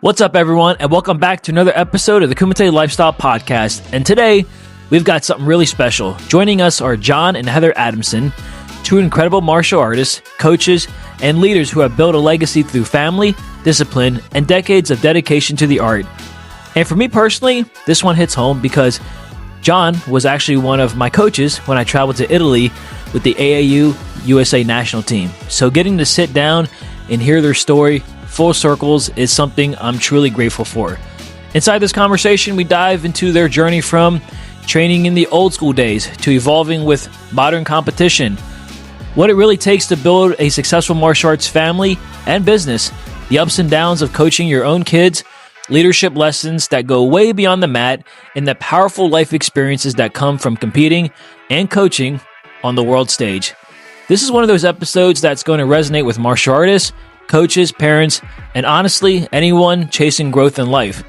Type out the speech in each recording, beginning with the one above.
What's up, everyone, and welcome back to another episode of the Kumite Lifestyle Podcast. And today, we've got something really special. Joining us are John and Heather Adamson, two incredible martial artists, coaches, and leaders who have built a legacy through family, discipline, and decades of dedication to the art. And for me personally, this one hits home because John was actually one of my coaches when I traveled to Italy with the AAU USA national team. So getting to sit down and hear their story full circles is something I'm truly grateful for. Inside this conversation, we dive into their journey from training in the old school days to evolving with modern competition, what it really takes to build a successful martial arts family and business, the ups and downs of coaching your own kids, leadership lessons that go way beyond the mat, and the powerful life experiences that come from competing and coaching on the world stage. This is one of those episodes that's going to resonate with martial artists, coaches, parents, and honestly, anyone chasing growth in life.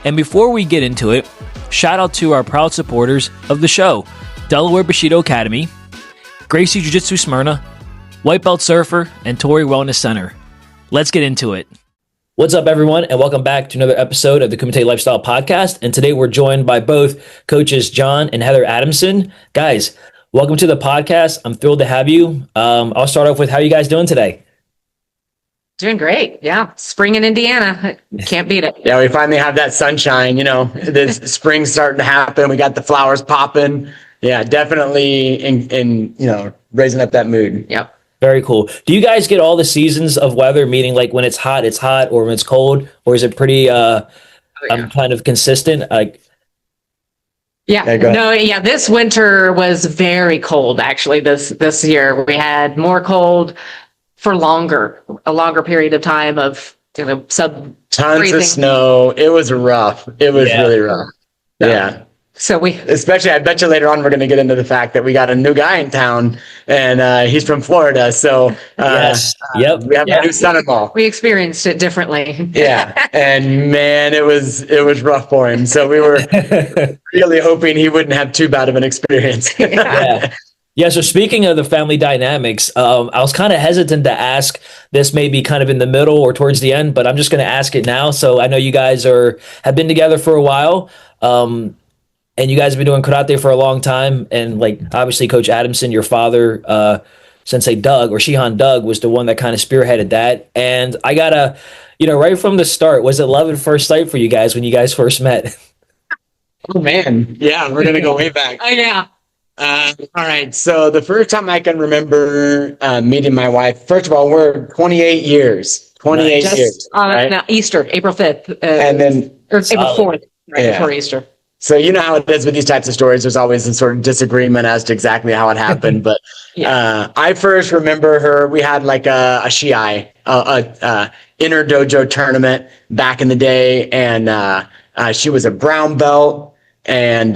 And before we get into it, shout out to our proud supporters of the show, Delaware Bushido Academy, Gracie Jiu-Jitsu Smyrna, White Belt Surfer, and Torrey Wellness Center. Let's get into it. What's up, everyone, and welcome back to another episode of the Kumite Lifestyle Podcast. And today we're joined by both coaches John and Heather Adamson. Guys, welcome to the podcast. I'm thrilled to have you. I'll start off with how you guys doing today? Doing great. Yeah. Spring in Indiana. Can't beat it. Yeah, we finally have that sunshine, this spring's starting to happen. We got the flowers popping. Yeah, definitely in raising up that mood. Yep. Very cool. Do you guys get all the seasons of weather, meaning like when it's hot, or when it's cold, or is it pretty kind of consistent? This winter was very cold actually this year. We had more cold for a longer period of time of sub tons freezing. Of snow. It was rough. It was really rough. Yeah. So especially, I bet you later on we're going to get into the fact that we got a new guy in town, and he's from Florida. So we have a new son-in-law. We experienced it differently. Yeah, and man, it was rough for him. So we were really hoping he wouldn't have too bad of an experience. Yeah, so speaking of the family dynamics, I was kind of hesitant to ask this maybe kind of in the middle or towards the end, but I'm just going to ask it now. So I know you guys have been together for a while, and you guys have been doing karate for a long time. And like, obviously, Coach Adamson, your father, Sensei Doug, or Shihan Doug, was the one that kind of spearheaded that. And I gotta, right from the start, was it love at first sight for you guys when you guys first met? Oh, man. Yeah, we're going to go way back. Oh, yeah. All right. So the first time I can remember meeting my wife, first of all, we're 28 years. 28 years. Right? Easter, April 5th. And then April 4th, before Easter. So you know how it is with these types of stories. There's always a sort of disagreement as to exactly how it happened. But I first remember her. We had like a shiai, inner dojo tournament back in the day. And she was a brown belt. And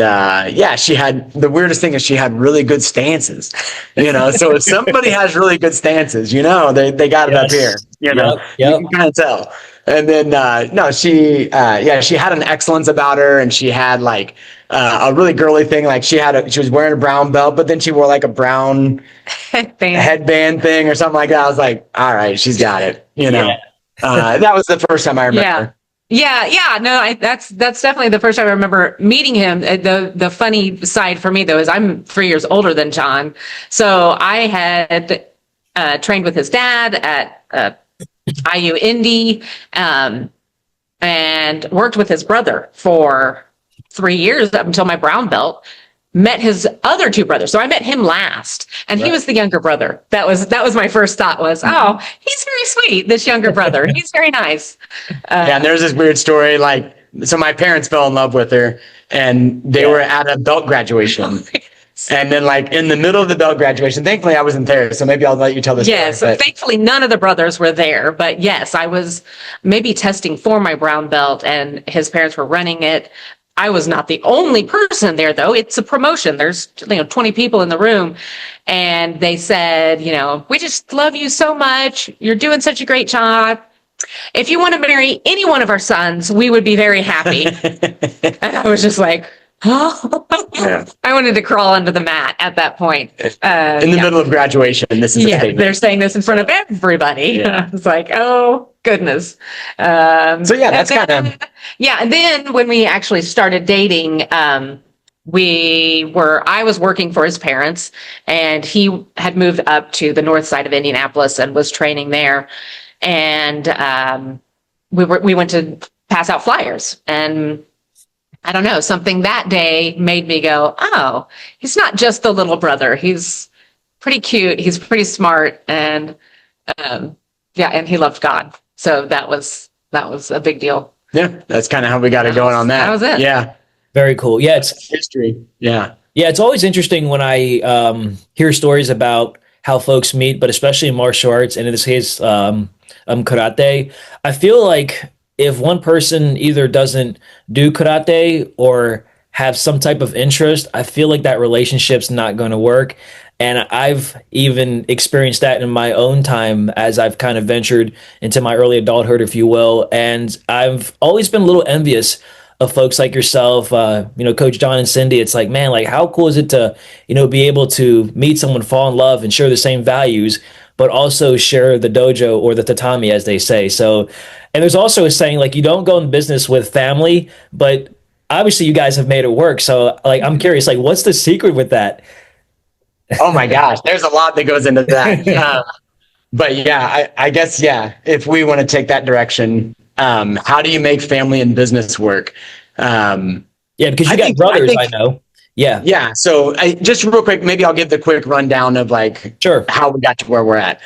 she had, the weirdest thing is she had really good stances, so if somebody has really good stances, they got it up here, you can kind of tell. And then she had an excellence about her, and she had like a really girly thing. Like she was wearing a brown belt, but then she wore like a brown headband thing or something like that. I was like, all right, she's got it, that was the first time I remember. No, that's definitely the first time I remember meeing him. The funny side for me though is I'm 3 years older than John, so I had trained with his dad at IU Indy, and worked with his brother for 3 years up until my brown belt. Met his other two brothers. So I met him last, and he was the younger brother. That was my first thought was, oh, he's very sweet, this younger brother. He's very nice. And there's this weird story. Like, so my parents fell in love with her, and they were at a belt graduation. And then like in the middle of the belt graduation, thankfully I wasn't there. So maybe I'll let you tell this story. Yes, thankfully none of the brothers were there. But yes, I was maybe testing for my brown belt, and his parents were running it. I was not the only person there, though. It's a promotion. There's 20 people in the room, and they said, we just love you so much. You're doing such a great job. If you want to marry any one of our sons, we would be very happy. And I was just like, I wanted to crawl under the mat at that point. In the middle of graduation, this is a statement. They're saying this in front of everybody. Yeah. I was like, oh goodness. So yeah, that's kind of. Yeah. And then when we actually started dating, I was working for his parents, and he had moved up to the north side of Indianapolis and was training there. And we went to pass out flyers, and I don't know, something that day made me go, oh, he's not just the little brother. He's pretty cute. He's pretty smart. And yeah, and he loved God. So that was a big deal. Yeah, that's kind of how we got it going on that. That was it. Yeah. Very cool. Yeah, it's History. Yeah. Yeah, it's always interesting when I hear stories about how folks meet, but especially in martial arts, and in this case, karate. I feel like if one person either doesn't do karate or have some type of interest, I feel like that relationship's not going to work. And I've even experienced that in my own time as I've kind of ventured into my early adulthood, if you will. And I've always been a little envious of folks like yourself, Coach John and Cindy. It's like, man, like how cool is it to, be able to meet someone, fall in love, and share the same values, but also share the dojo or the tatami, as they say. So, and there's also a saying like you don't go in business with family, but obviously you guys have made it work. So, like, I'm curious, like, what's the secret with that? Oh my gosh, there's a lot that goes into that. But yeah, I guess, yeah, if we want to take that direction, how do you make family and business work? Yeah, because you got brothers, I know. Yeah. Yeah. So just real quick, maybe I'll give the quick rundown of how we got to where we're at.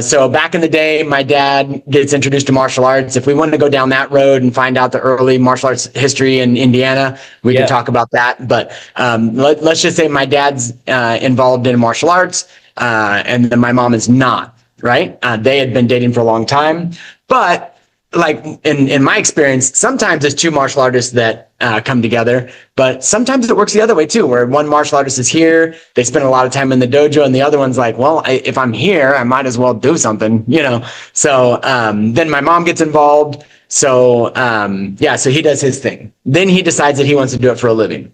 So back in the day, my dad gets introduced to martial arts. If we wanted to go down that road and find out the early martial arts history in Indiana, we can talk about that. But let's just say my dad's involved in martial arts, and then my mom is not, right? They had been dating for a long time, but like in my experience, sometimes it's two martial artists that come together, but sometimes it works the other way too, where one martial artist is here, they spend a lot of time in the dojo, and the other one's like, well, if I'm here, I might as well do something, So then my mom gets involved. So so he does his thing. Then he decides that he wants to do it for a living.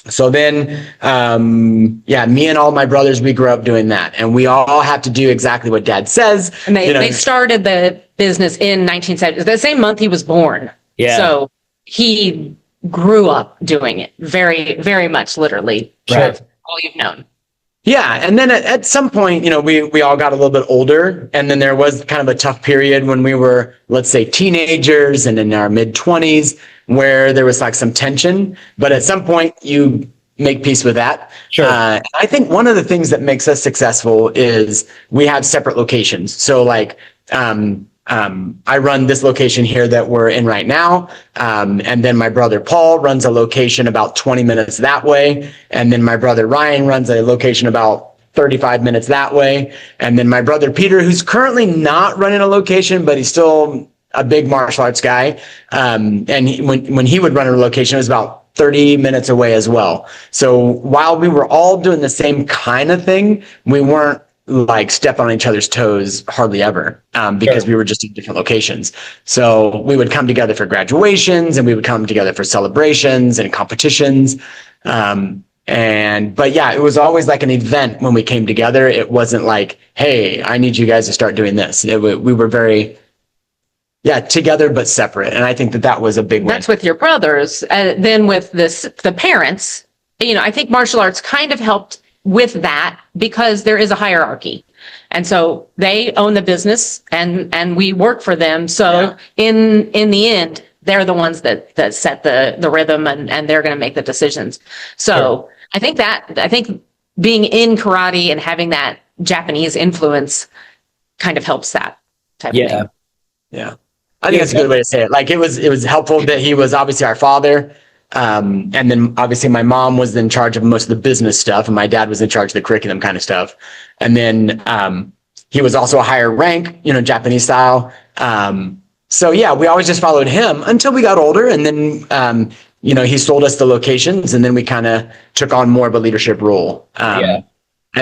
So then, me and all my brothers, we grew up doing that, and we all have to do exactly what Dad says. And they started the business in 1970, the same month he was born. Yeah. So he grew up doing it very, very much, literally. Right. All you've known. Yeah. And then at some point, we all got a little bit older, and then there was kind of a tough period when we were, let's say, teenagers and in our mid-20s, where there was like some tension. But at some point, you make peace with that. Sure. I think one of the things that makes us successful is we have separate locations. So like, I run this location here that we're in right now. And then my brother Paul runs a location about 20 minutes that way. And then my brother Ryan runs a location about 35 minutes that way. And then my brother Peter, who's currently not running a location, but he's still a big martial arts guy. And when he would run a location, it was about 30 minutes away as well. So while we were all doing the same kind of thing, we weren't like step on each other's toes hardly ever, because we were just in different locations. So we would come together for graduations, and we would come together for celebrations and competitions. But yeah, it was always like an event when we came together. It wasn't like, hey, I need you guys to start doing this. We were very, together but separate. And I think that was a big win. That's with your brothers. Then with the parents, I think martial arts kind of helped with that, because there is a hierarchy, and so they own the business, and we work for them. So in the end, they're the ones that set the rhythm, and they're going to make the decisions. So I think being in karate and having that Japanese influence kind of helps that type of thing. Yeah. I think that's a good way to say it. Like it was helpful that he was obviously our father. And then obviously my mom was in charge of most of the business stuff, and my dad was in charge of the curriculum kind of stuff. And then he was also a higher rank, Japanese style. So yeah, we always just followed him until we got older, and then he sold us the locations, and then we kind of took on more of a leadership role. And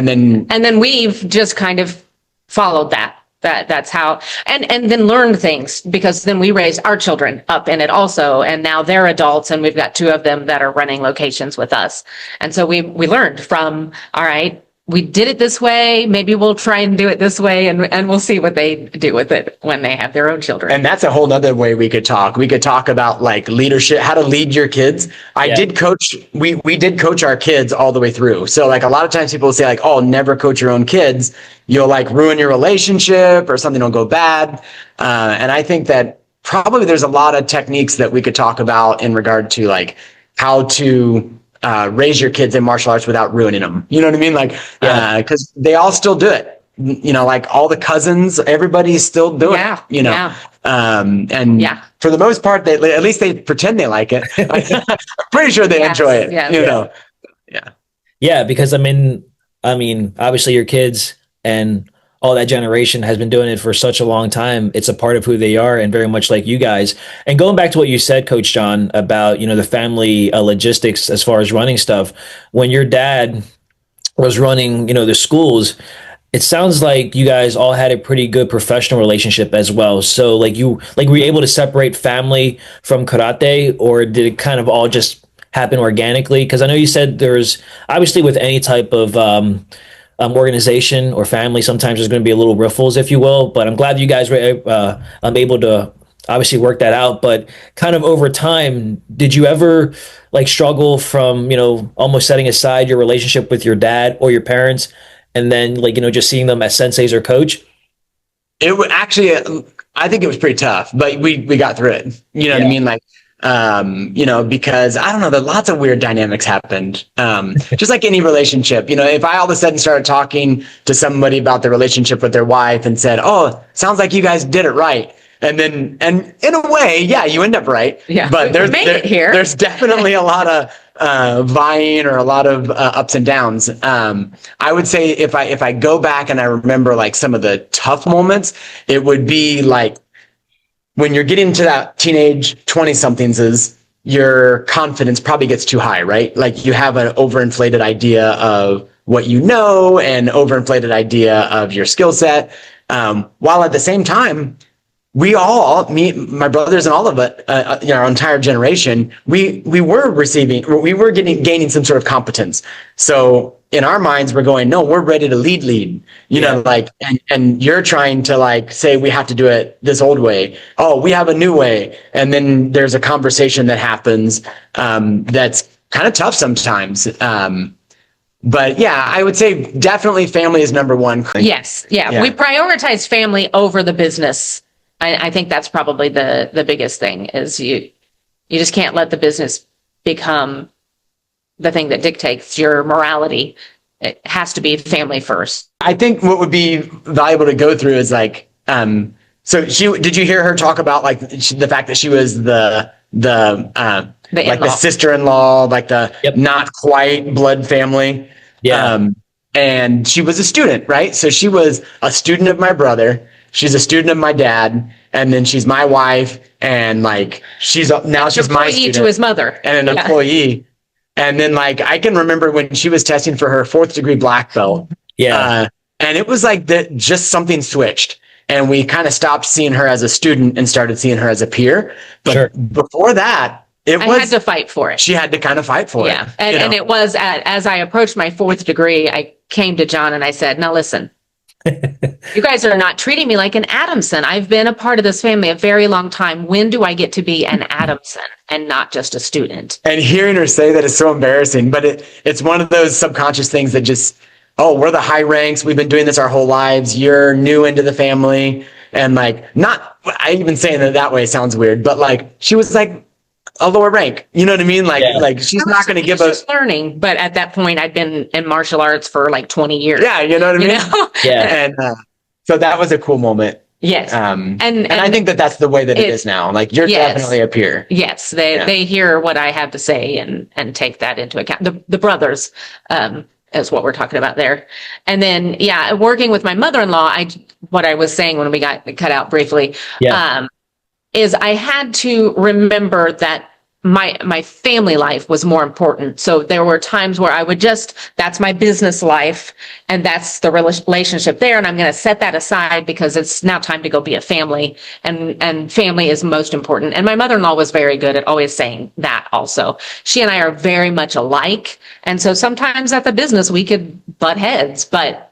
then we've just kind of followed that. That's how, and then learned things, because then we raised our children up in it also, and now they're adults, and we've got two of them that are running locations with us. And so we learned from, all right, we did it this way. Maybe we'll try and do it this way, and we'll see what they do with it when they have their own children. And that's a whole nother way we could talk. We could talk about like leadership, how to lead your kids. I did coach, we did coach our kids all the way through. So like a lot of times people will say like, oh, never coach your own kids. You'll like ruin your relationship or something will go bad. And I think that probably there's a lot of techniques that we could talk about in regard to like how to raise your kids in martial arts without ruining them. You know what I mean? Like, because they all still do it. You know, like all the cousins, everybody's still doing it, you know. And for the most part, they at least they pretend they like it. I'm pretty sure they enjoy it, you know. Yeah, because I mean, obviously your kids and all that generation has been doing it for such a long time. It's a part of who they are, and very much like you guys. And going back to what you said, Coach John, about, you know, the family logistics as far as running stuff, when your dad was running, you know, the schools, it sounds like you guys all had a pretty good professional relationship as well. So like were you able to separate family from karate, or did it kind of all just happen organically? Because I know you said there's obviously with any type of organization or family, sometimes there's going to be a little riffles, if you will. But I'm glad you guys were able to obviously work that out. But kind of over time, did you ever like struggle from, you know, almost setting aside your relationship with your dad or your parents, and then like, you know, just seeing them as senseis or coach? It would actually, I think it was pretty tough, but we got through it. You know what I mean? Like, you know, because I don't know, lots of weird dynamics happened. Just like any relationship, you know, if I all of a sudden started talking to somebody about their relationship with their wife and said, oh, sounds like you guys did it right. And then, and in a way, yeah, you end up right. Yeah, but there's definitely a lot of vying or a lot of ups and downs. I would say if I go back and I remember like some of the tough moments, it would be like when you're getting to that teenage 20-somethings, your confidence probably gets too high, right? Like you have an overinflated idea of what you know and overinflated idea of your skill set. While at the same time, we all, me, my brothers and all of it, you know, our entire generation, we were gaining some sort of competence. So in our minds, we're going, no, we're ready to lead, you know, like, and you're trying to like say, we have to do it this old way. Oh, we have a new way. And then there's a conversation that happens, that's kind of tough sometimes. But yeah, I would say definitely family is number one. Yes. Yeah. We prioritize family over the business. I think that's probably the biggest thing is you just can't let the business become the thing that dictates your morality. It has to be family first. I think what would be valuable to go through is like, so did you hear her talk about like the fact that she was the like the sister-in-law, like the not quite blood family? Yeah. And she was a student, right? So she was a student of my brother. She's a student of my dad, and then she's my wife, and like she's my student to his mother and an employee. And then like I can remember when she was testing for her 4th degree black belt. And it was like that, just something switched, and we kind of stopped seeing her as a student and started seeing her as a peer. But before that, I had to fight for it. She had to kind of fight for it. And it was as I approached my 4th degree, I came to John and I said, now listen, you guys are not treating me like an Adamson. I've been a part of this family a very long time. When do I get to be an Adamson and not just a student? And hearing her say that is so embarrassing, but it's one of those subconscious things that just, oh, we're the high ranks. We've been doing this our whole lives. You're new into the family. And like, I even saying that way sounds weird, but like, she was like a lower rank. You know what I mean? Like she's not going to give us learning. But at that point, I'd been in martial arts for like 20 years. Yeah. You know what I mean? Yeah. And so that was a cool moment. Yes. And I think that's the way that it is now. Like you're definitely a peer. Yes. They hear what I have to say and take that into account. The brothers, is what we're talking about there. And then, working with my mother-in-law, what I was saying when we got cut out briefly, is I had to remember that my family life was more important. So there were times where I would that's my business life and that's the relationship there. And I'm going to set that aside because it's now time to go be a family, and family is most important. And my mother-in-law was very good at always saying that also. She and I are very much alike. And so sometimes at the business, we could butt heads, but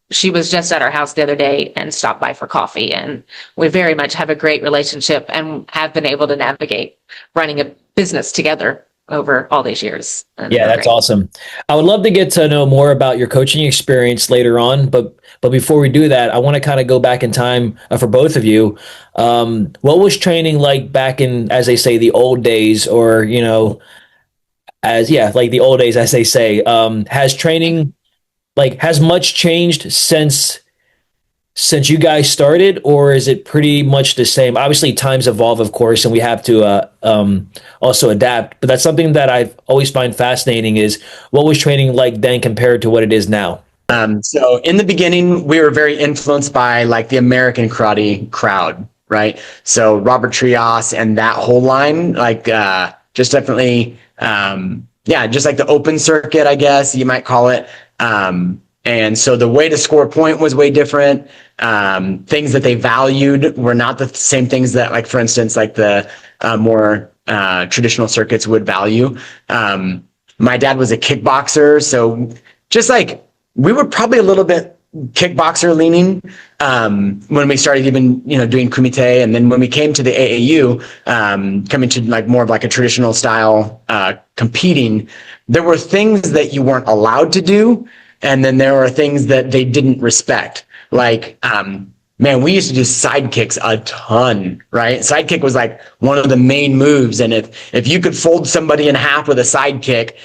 she was just at our house the other day and stopped by for coffee. And we very much have a great relationship and have been able to navigate running a business together over all these years. Yeah, that's awesome. I would love to get to know more about your coaching experience later on, but before we do that, I want to kind of go back in time for both of you. What was training like back in, as they say, the old days, or like the old days, as they say? Has training has much changed since you guys started, or is it pretty much the same? Obviously, times evolve, of course, and we have to also adapt. But that's something that I've always find fascinating: is what was training like then compared to what it is now? So in the beginning, we were very influenced by like the American karate crowd, right? So Robert Trias and that whole line, just definitely, just like the open circuit, I guess you might call it. And so the way to score a point was way different. Things that they valued were not the same things that, like, for instance, like the more traditional circuits would value. My dad was a kickboxer, so just like we were probably a little bit kickboxer leaning when we started even doing Kumite, and then when we came to the AAU, coming to like more of like a traditional style competing, there were things that you weren't allowed to do, and then there were things that they didn't respect. Like, man, we used to do side kicks a ton, right? Side kick was like one of the main moves, and if you could fold somebody in half with a side kick,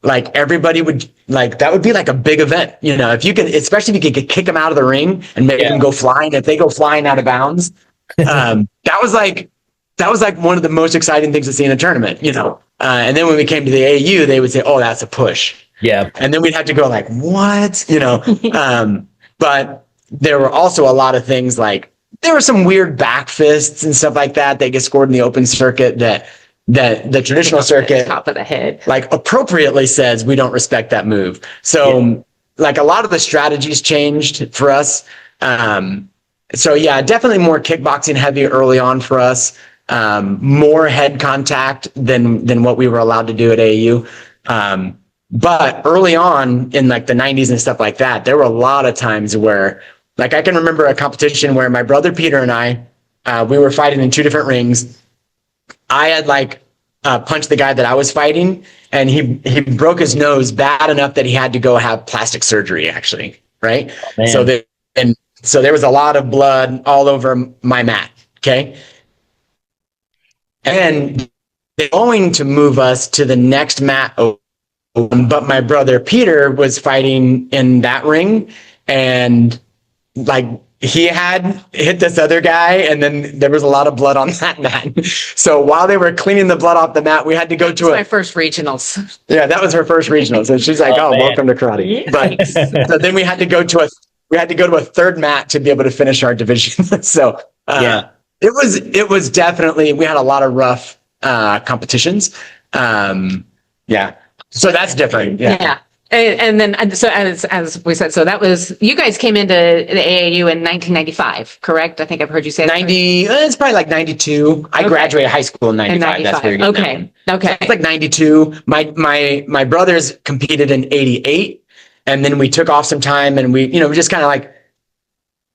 like everybody would, like, that would be like a big event, if you could, especially if you could kick them out of the ring and make them go flying. If they go flying out of bounds, that was like one of the most exciting things to see in a tournament, and then when we came to the AAU, they would say, "Oh, that's a push." Yeah. And then we'd have to go like, what, but there were also a lot of things, like there were some weird back fists and stuff like that get scored in the open circuit that the traditional circuit, top of the head, like, appropriately says we don't respect that move. So like a lot of the strategies changed for us. So yeah, definitely more kickboxing heavy early on for us. More head contact than what we were allowed to do at AAU. But early on in like the 90s and stuff like that, there were a lot of times where, like, I can remember a competition where my brother Peter and I, we were fighting in two different rings. I had punched the guy that I was fighting, and he broke his nose bad enough that he had to go have plastic surgery, actually, right? Oh, So there was a lot of blood all over my mat, okay? And they're going to move us to the next mat, but my brother Peter was fighting in that ring, and like he had hit this other guy, and then there was a lot of blood on that mat. So while they were cleaning the blood off the mat, we had to go to my first regionals. Yeah, that was her first regionals, and she's like, "Oh, welcome to karate." Yeah. But so then we had to go to a third mat to be able to finish our division. So it was definitely, we had a lot of rough competitions. So that's different. Yeah. And then, so as we said, so that was, you guys came into the AAU in 1995, correct? I think I've heard you say that. 90, it's probably like 92. I graduated high school in 95. That's where you're getting Okay. It's like 92. My brothers competed in 88, and then we took off some time, and we just kind of like,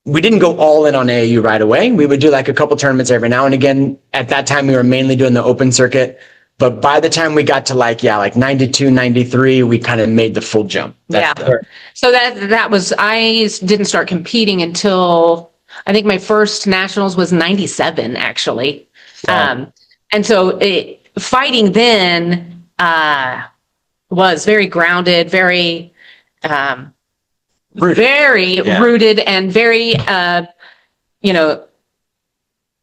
we didn't go all in on AAU right away. We would do like a couple tournaments every now and again. At that time, we were mainly doing the open circuit. But by the time we got to like 92, 93, we kind of made the full jump. So that was, I didn't start competing until I think my first nationals was 97, actually. And so fighting then was very grounded, very rooted, and very,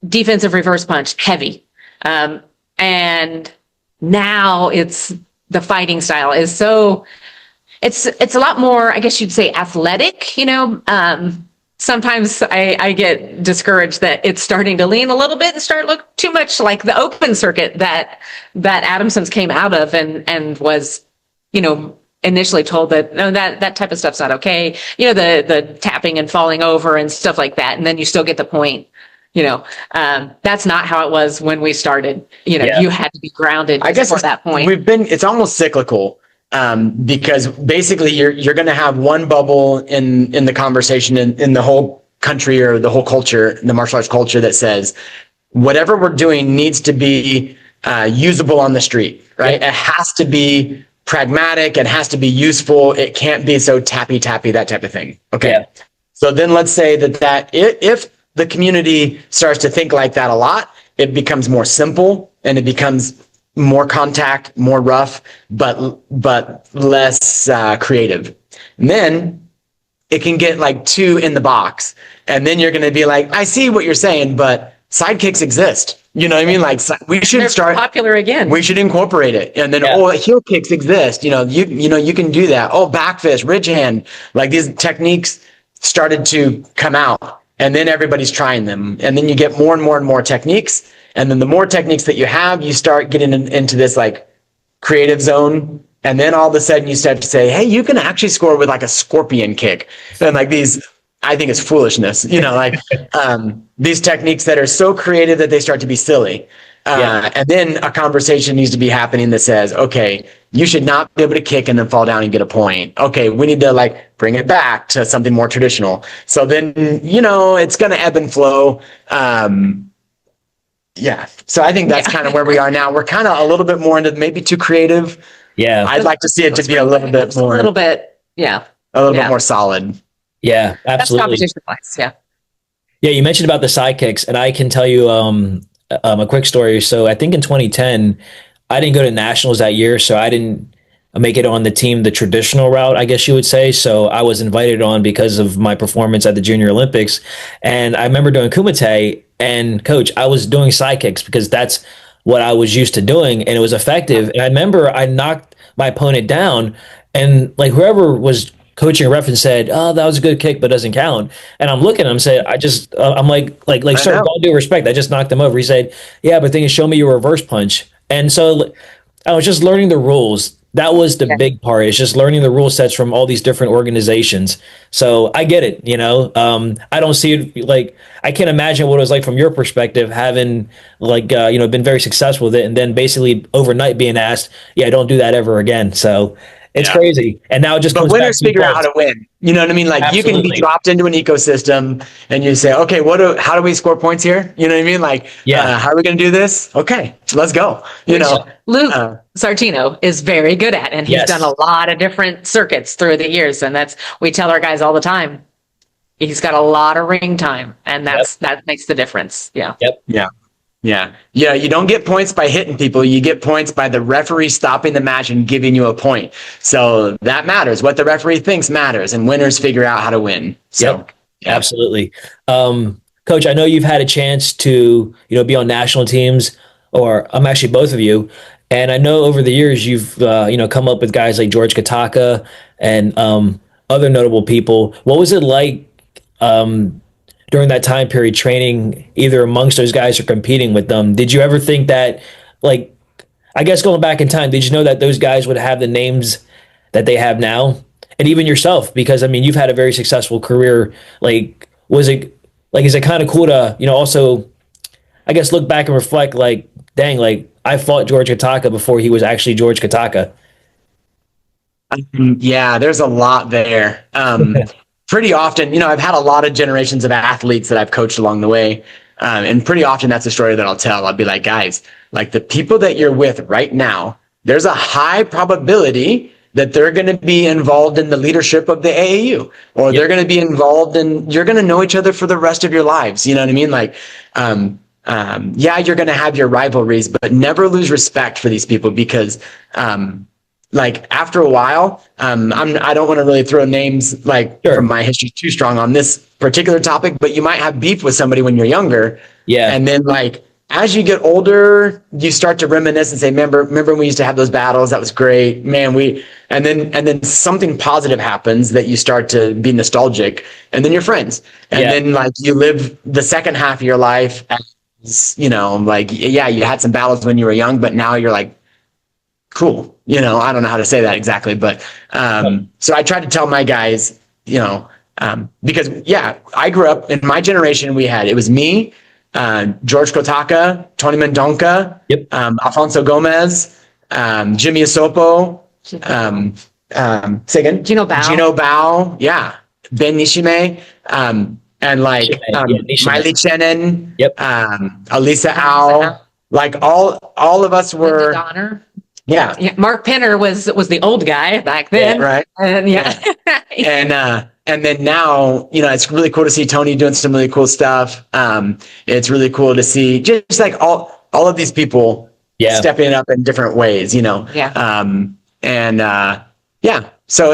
defensive reverse punch heavy. And now it's, the fighting style is so, it's a lot more, I guess you'd say, athletic, sometimes I get discouraged that it's starting to lean a little bit and start look too much like the open circuit that Adamson's came out of and was, initially told that no, that type of stuff's not okay. The tapping and falling over and stuff like that. And then you still get the point. That's not how it was when we started. You had to be grounded. I guess at that point it's almost cyclical. Because basically you're going to have one bubble in the conversation in the whole country or the whole culture, the martial arts culture, that says whatever we're doing needs to be usable on the street, right? It has to be pragmatic. It has to be useful. It can't be so tappy, that type of thing. Okay. Yeah. So then let's say that if the community starts to think like that a lot, it becomes more simple and it becomes more contact, more rough, but less creative. And then it can get like too in the box. And then you're going to be like, I see what you're saying, but sidekicks exist. You know what I mean? Like we should start popular again. We should incorporate it. And then, heel kicks exist. You can do that. Oh, back fist, ridge hand. Like these techniques started to come out and then everybody's trying them. And then you get more and more and more techniques. And then the more techniques that you have, you start getting into this like creative zone. And then all of a sudden you start to say, hey, you can actually score with like a scorpion kick. And like these, I think it's foolishness, these techniques that are so creative that they start to be silly. And then a conversation needs to be happening that says, okay, you should not be able to kick and then fall down and get a point. Okay, we need to like bring it back to something more traditional. So then, it's going to ebb and flow. Yeah. So I think that's kind of where we are now. We're kind of a little bit more into maybe too creative. Yeah. I'd like to see it to be a little bit more. A little bit. Yeah. A little bit more solid. Yeah, absolutely. That's competition-wise. Yeah. Yeah. You mentioned about the sidekicks, and I can tell you a quick story. So I think in 2010, I didn't go to nationals that year. So I didn't make it on the team, the traditional route, I guess you would say. So I was invited on because of my performance at the Junior Olympics. And I remember doing Kumite, and coach, I was doing sidekicks because that's what I was used to doing, and it was effective. And I remember I knocked my opponent down, and like whoever was coaching a reference said, "Oh, that was a good kick, but doesn't count." And I'm looking at him, saying, I'm like, sir, with all due respect, I just knocked him over. He said, "Yeah, but then you show me your reverse punch." And so I was just learning the rules. That was the big part. It's just learning the rule sets from all these different organizations. So I get it. I don't see it like, I can't imagine what it was like from your perspective, having been very successful with it. And then basically overnight being asked, don't do that ever again. So it's crazy. And now it just comes back to winners figure out how to win. You know what I mean? Like Absolutely. You can be dropped into an ecosystem and you say, okay, how do we score points here? You know what I mean? Like, how are we going to do this? Okay, let's go. Luke Sartino is very good at, and he's done a lot of different circuits through the years. And we tell our guys all the time, he's got a lot of ring time, and that makes the difference. Yeah. Yep. Yeah. You don't get points by hitting people. You get points by the referee stopping the match and giving you a point. So that matters. What the referee thinks matters, and winners figure out how to win. So, absolutely. Coach, I know you've had a chance to, be on national teams, or I'm actually both of you. And I know over the years you've, come up with guys like George Kataka and other notable people. What was it like during that time period training either amongst those guys or competing with them? Did you ever think that, like, I guess going back in time, did you know that those guys would have the names that they have now? And even yourself, because, I mean, you've had a very successful career. Like, is it kind of cool to, also, I guess, look back and reflect, like, dang, like, I fought George Kataka before he was actually George Kataka. Yeah, there's a lot there. Pretty often, I've had a lot of generations of athletes that I've coached along the way. And pretty often that's a story that I'll tell. I'll be like, guys, like the people that you're with right now, there's a high probability that they're going to be involved in the leadership of the AAU, or they're going to be involved in, you're going to know each other for the rest of your lives. You know what I mean? Like, you're going to have your rivalries, but never lose respect for these people because, like after a while, I don't want to really throw names from my history too strong on this particular topic, but you might have beef with somebody when you're younger. Yeah. And then like as you get older, you start to reminisce and say, remember when we used to have those battles? That was great, man. And then something positive happens that you start to be nostalgic, and then you're friends. And then like you live the second half of your life as, like, yeah, you had some battles when you were young, but now you're like, cool. I don't know how to say that exactly, but so I try to tell my guys, because I grew up in my generation. It was me, George Kotaka, Tony Mendonca, Alfonso Gomez, Jimmy Asopo, say again? Gino Bao. Yeah. Ben Nishime, and like Miley Chenin, Alisa Au, like all of us were. Donner. Yeah. Mark Penner was the old guy back then. Right. And and then now, it's really cool to see Tony doing some really cool stuff. It's really cool to see just like all of these people stepping up in different ways, So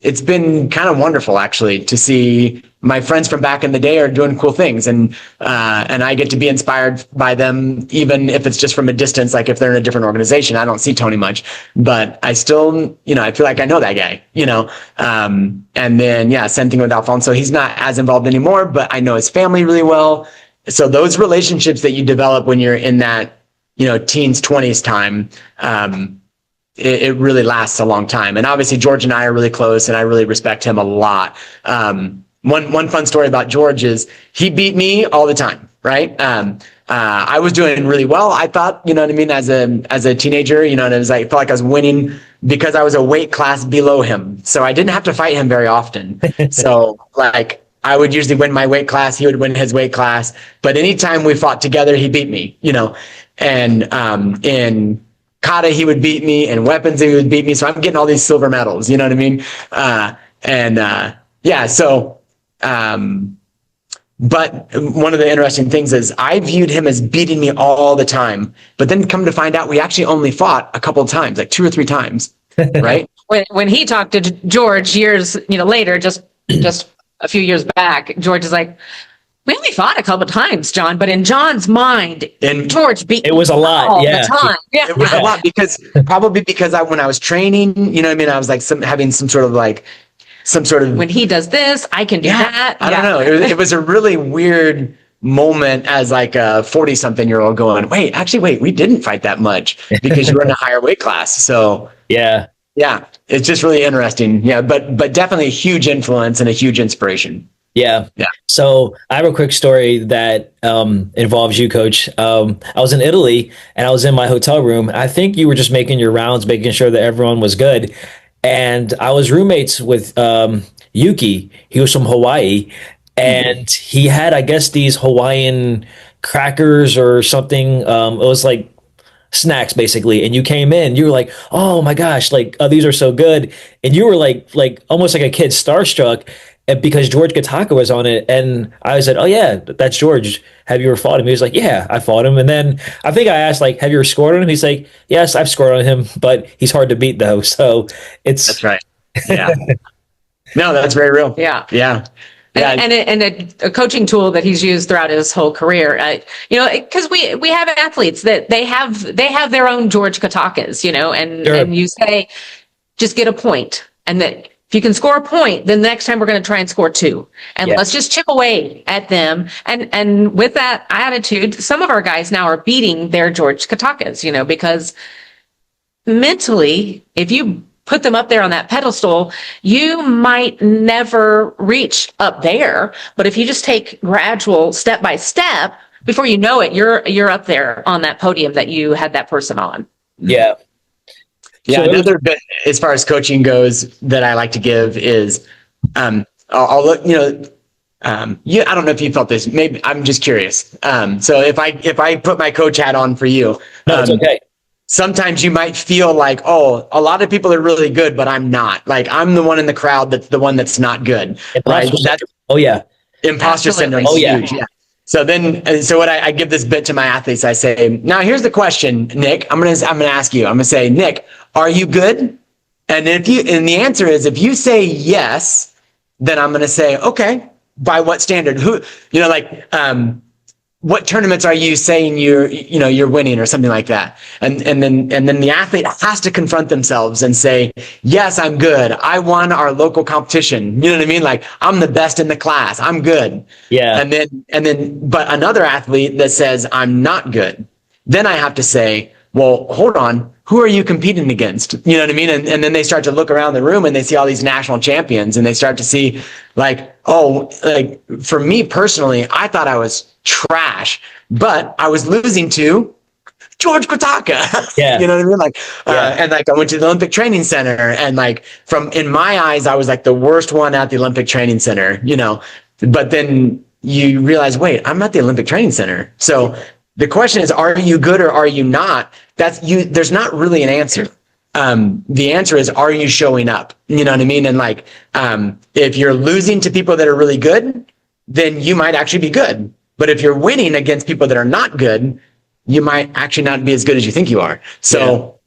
it's been kind of wonderful actually to see my friends from back in the day are doing cool things, and I get to be inspired by them, even if it's just from a distance. Like if they're in a different organization, I don't see Tony much, but I still, I feel like I know that guy, and then, same thing with Alfonso. He's not as involved anymore, but I know his family really well. So those relationships that you develop when you're in that, teens, 20s time, it really lasts a long time. And obviously George and I are really close, and I really respect him a lot. One fun story about George is he beat me all the time, right? I was doing really well, I thought, as a teenager, and it was like, I felt like I was winning because I was a weight class below him. So I didn't have to fight him very often. So like I would usually win my weight class, he would win his weight class, but anytime we fought together, he beat me, and in kata, he would beat me, and weapons, he would beat me. So I'm getting all these silver medals, you know what I mean? But one of the interesting things is I viewed him as beating me all the time, but then come to find out we actually only fought a couple of times, like 2 or 3 times, right? when he talked to George years, later, just a few years back, George is like, we only fought a couple of times, John, but in John's mind, George beat it was a lot all the time. Yeah. It was a lot because when I was training, I was like having some sort of when he does this, I can do that. I don't know. It was a really weird moment as like a 40-something-year-old going, wait, we didn't fight that much because you were in a higher weight class. So yeah, it's just really interesting. Yeah, but definitely a huge influence and a huge inspiration. Yeah. So I have a quick story that involves you, Coach. I was in Italy and I was in my hotel room. I think you were just making your rounds, making sure that everyone was good. And I was roommates with Yuki. He was from Hawaii, and he had, I guess, these Hawaiian crackers or something. It was like snacks basically, and you came in, you were like, oh my gosh, like these are so good, and you were like almost like a kid starstruck, and because George Kataka was on it, and I said, oh yeah, that's George, have you ever fought him? He was like, yeah, I fought him. And then I think I asked, like, have you ever scored on him? He's like, yes, I've scored on him, but he's hard to beat though. So that's right. Yeah. No, that's very real. Yeah. And a coaching tool that he's used throughout his whole career, because we have athletes that they have their own George Katakas, and you say, just get a point, and that if you can score a point, then the next time we're going to try and score 2, and let's just chip away at them. And with that attitude, some of our guys now are beating their George Katakas, because mentally, if you put them up there on that pedestal, you might never reach up there. But if you just take gradual step by step, before you know it, you're up there on that podium that you had that person on. Yeah. Yeah. So another bit as far as coaching goes that I like to give is, I'll look, I don't know if you felt this, maybe I'm just curious. So if I put my coach hat on for you, no, it's okay. Sometimes you might feel like, oh, a lot of people are really good, but I'm not. Like I'm the one in the crowd that's the one that's not good. Right? Oh yeah. Imposter syndrome is huge. Yeah. So what I give this bit to my athletes, I say, now here's the question, Nick. I'm gonna ask you. I'm gonna say, Nick, are you good? And the answer is, if you say yes, then I'm gonna say, okay, by what standard? what tournaments are you saying you're winning or something like that? And then the athlete has to confront themselves and say, yes, I'm good. I won our local competition. You know what I mean? Like, I'm the best in the class. I'm good. Yeah. But another athlete that says I'm not good, then I have to say, well, hold on. Who are you competing against? You know what I mean? And then they start to look around the room and they see all these national champions and they start to see like, oh, like for me personally, I thought I was trash, but I was losing to George Kotaka. Yeah. You know what I mean? Like, and like I went to the Olympic Training Center and like in my eyes, I was like the worst one at the Olympic Training Center, but then you realize, wait, I'm at the Olympic Training Center. So the question is, are you good or are you not? There's not really an answer. The answer is, are you showing up? You know what I mean? And like, if you're losing to people that are really good, then you might actually be good. But if you're winning against people that are not good, you might actually not be as good as you think you are. So,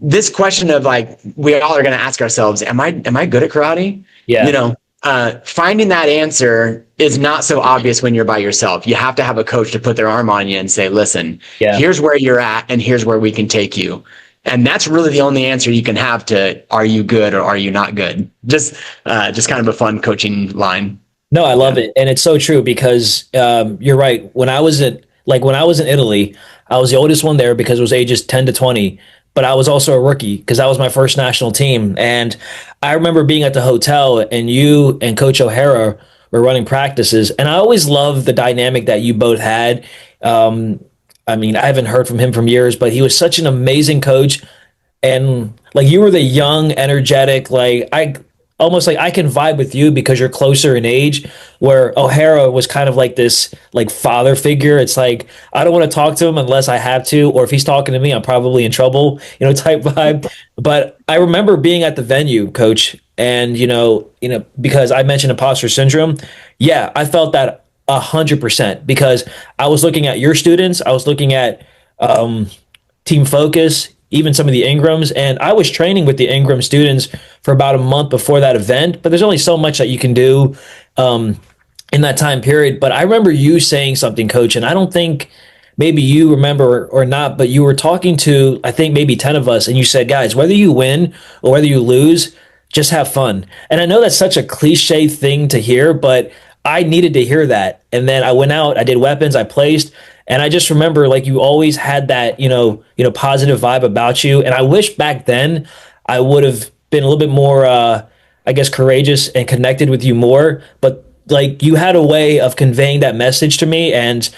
this question of like, we all are going to ask ourselves, am I good at karate? Yeah. Finding that answer is not so obvious when you're by yourself. You have to have a coach to put their arm on you and say, listen, here's where you're at and here's where we can take you. And that's really the only answer you can have to, are you good or are you not good? Just kind of a fun coaching line. No, I love it. And it's so true because you're right. When I was in Italy, I was the oldest one there because it was ages 10 to 20. But I was also a rookie because that was my first national team. And I remember being at the hotel and you and Coach O'Hara were running practices. And I always loved the dynamic that you both had. I mean, I haven't heard from him from years, but he was such an amazing coach. And like you were the young, energetic, I can vibe with you because you're closer in age, where O'Hara was kind of like this like father figure. It's like, I don't want to talk to him unless I have to, or if he's talking to me, I'm probably in trouble, type vibe. But I remember being at the venue, coach, and because I mentioned imposter syndrome. Yeah, I felt that 100% because I was looking at your students, I was looking at Team Focus, even some of the Ingrams. And I was training with the Ingram students for about a month before that event, but there's only so much that you can do in that time period. But I remember you saying something, coach, and I don't think maybe you remember or not, but you were talking to, I think maybe 10 of us, and you said, guys, whether you win or whether you lose, just have fun. And I know that's such a cliche thing to hear, but I needed to hear that. And then I went out, I did weapons, I placed. And I just remember like you always had that, positive vibe about you. And I wish back then I would have been a little bit more, I guess, courageous and connected with you more. But like you had a way of conveying that message to me. And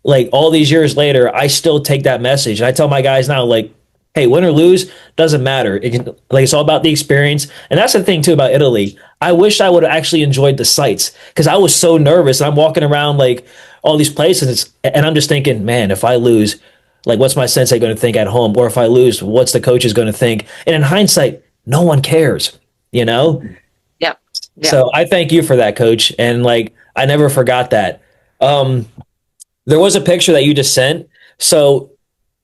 like all these years later, I still take that message. And I tell my guys now, like, hey, win or lose, doesn't matter. It's all about the experience. And that's the thing too about Italy. I wish I would have actually enjoyed the sights because I was so nervous. I'm walking around like all these places and I'm just thinking, man, if I lose, like what's my sensei going to think at home? Or if I lose, what's the coaches going to think? And in hindsight, no one cares, Yep. So I thank you for that, coach. And like, I never forgot that. There was a picture that you just sent. So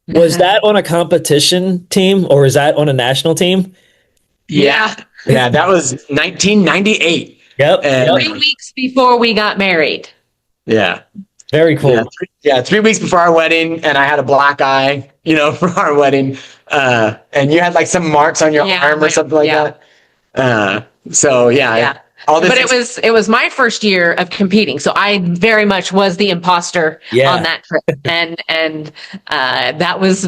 was that on a competition team or is that on a national team? Yeah, that was 1998. Yep. 3 weeks before we got married. Yeah. Very cool. Yeah, 3 weeks before our wedding, and I had a black eye, for our wedding. And you had like some marks on your arm or something like that. But it was my first year of competing, so I very much was the imposter on that trip, and that was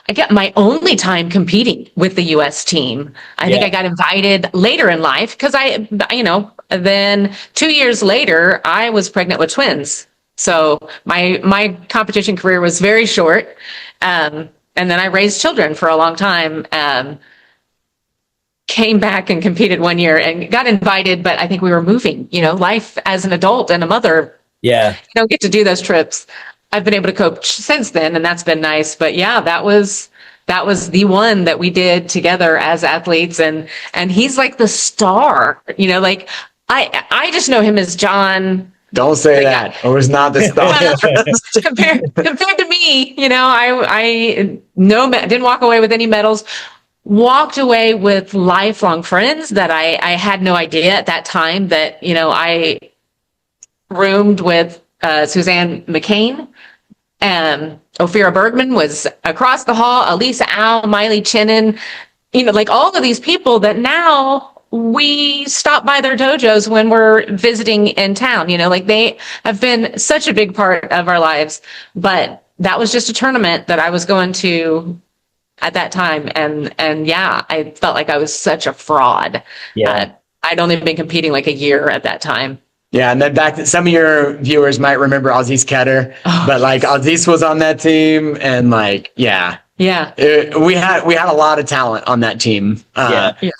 I got my only time competing with the U.S. team. I think I got invited later in life because then 2 years later, I was pregnant with twins. So my competition career was very short. And then I raised children for a long time. Came back and competed 1 year and got invited, but I think we were moving, life as an adult and a mother. Yeah. You don't get to do those trips. I've been able to coach since then, and that's been nice. But yeah, that was the one that we did together as athletes, and he's like the star, like I just know him as John. Don't say that. Or was not the star. compared to me, I didn't walk away with any medals. Walked away with lifelong friends that I had no idea at that time that, roomed with Suzanne McCain. Ophira Bergman was across the hall, Elisa Al, Miley Chinnon, like all of these people that now we stop by their dojos when we're visiting in town, like they have been such a big part of our lives. But that was just a tournament that I was going to at that time. And yeah, I felt like I was such a fraud. Yeah. I'd only been competing like a year at that time. Yeah, and then some of your viewers might remember Aziz Ketter, but like Aziz was on that team, and like, yeah, we had a lot of talent on that team.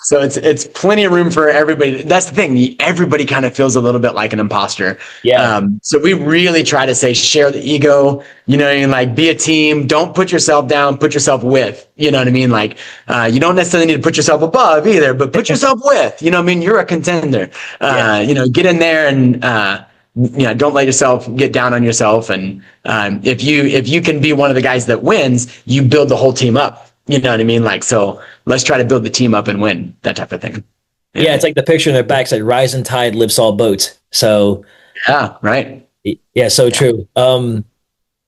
So it's plenty of room for everybody. That's the thing; everybody kind of feels a little bit like an imposter. Yeah. So we really try to say, share the ego. And like be a team. Don't put yourself down. Put yourself with. You know what I mean? Like you don't necessarily need to put yourself above either, but put yourself with. You know what I mean? You're a contender. Get in there and don't let yourself get down on yourself. And if you can be one of the guys that wins, you build the whole team up. You know what I mean? Like, so let's try to build the team up and win, that type of thing. Yeah, it's like the picture in their backs, like rising tide lifts all boats. So yeah, right. Yeah, so true.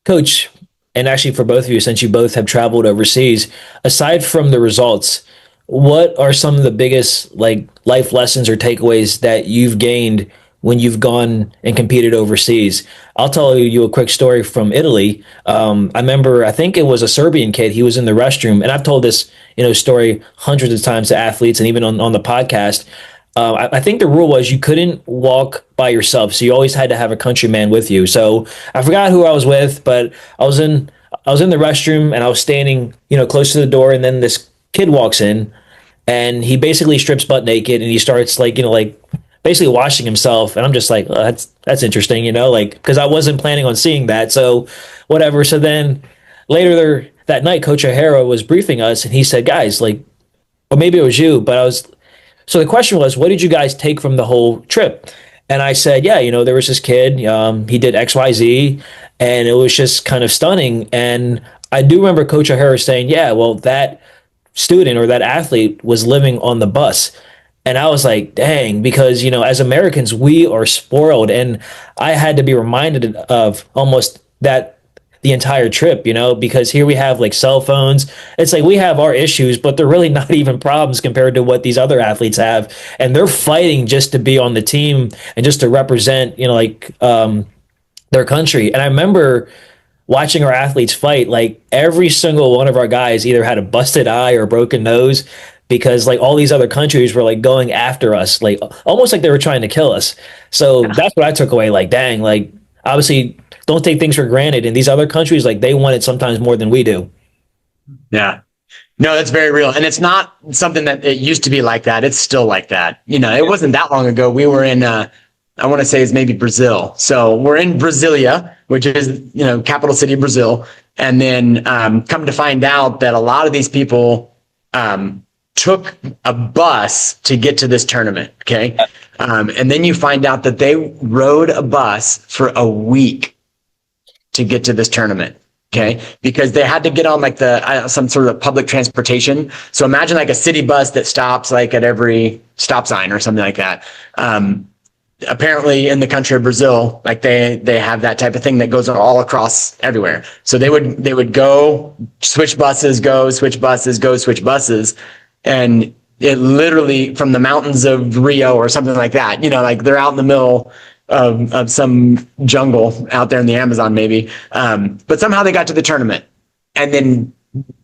Coach, and actually for both of you, since you both have traveled overseas, aside from the results, what are some of the biggest like life lessons or takeaways that you've gained when you've gone and competed overseas? I'll tell you a quick story from Italy. I remember, I think it was a Serbian kid. He was in the restroom, and I've told this, story hundreds of times to athletes and even on the podcast. I think the rule was you couldn't walk by yourself, so you always had to have a countryman with you. So I forgot who I was with, but I was in the restroom and I was standing, close to the door, and then this kid walks in, and he basically strips butt naked, and he starts like basically washing himself, and I'm just like, oh, that's interesting, because I wasn't planning on seeing that. So whatever. So then later that night, Coach O'Hara was briefing us, and he said, guys, like, or maybe it was you, but so the question was, what did you guys take from the whole trip? And I said, yeah, there was this kid, he did XYZ, and it was just kind of stunning. And I do remember Coach O'Hara saying, yeah, well, that student or that athlete was living on the bus. And I was like, dang, because, as Americans, we are spoiled. And I had to be reminded of almost that the entire trip, because here we have like cell phones. It's like we have our issues, but they're really not even problems compared to what these other athletes have. And they're fighting just to be on the team and just to represent, their country. And I remember watching our athletes fight, like every single one of our guys either had a busted eye or a broken nose, because like all these other countries were like going after us, like almost like they were trying to kill us. So that's what I took away. Like, dang, like obviously don't take things for granted. In these other countries, like they want it sometimes more than we do. Yeah. No, that's very real. And it's not something that it used to be like that. It's still like that. It wasn't that long ago. We were in, I want to say it's maybe Brazil. So we're in Brasilia, which is, capital city of Brazil. And then come to find out that a lot of these people took a bus to get to this tournament. Okay. And then you find out that they rode a bus for a week to get to this tournament. Okay. Because they had to get on like some sort of public transportation. So imagine like a city bus that stops like at every stop sign or something like that. Apparently in the country of Brazil, like they have that type of thing that goes all across everywhere. So they would go switch buses, go switch buses, go switch buses. And it literally from the mountains of Rio or something like that, like they're out in the middle of some jungle out there in the Amazon, maybe. But somehow they got to the tournament, and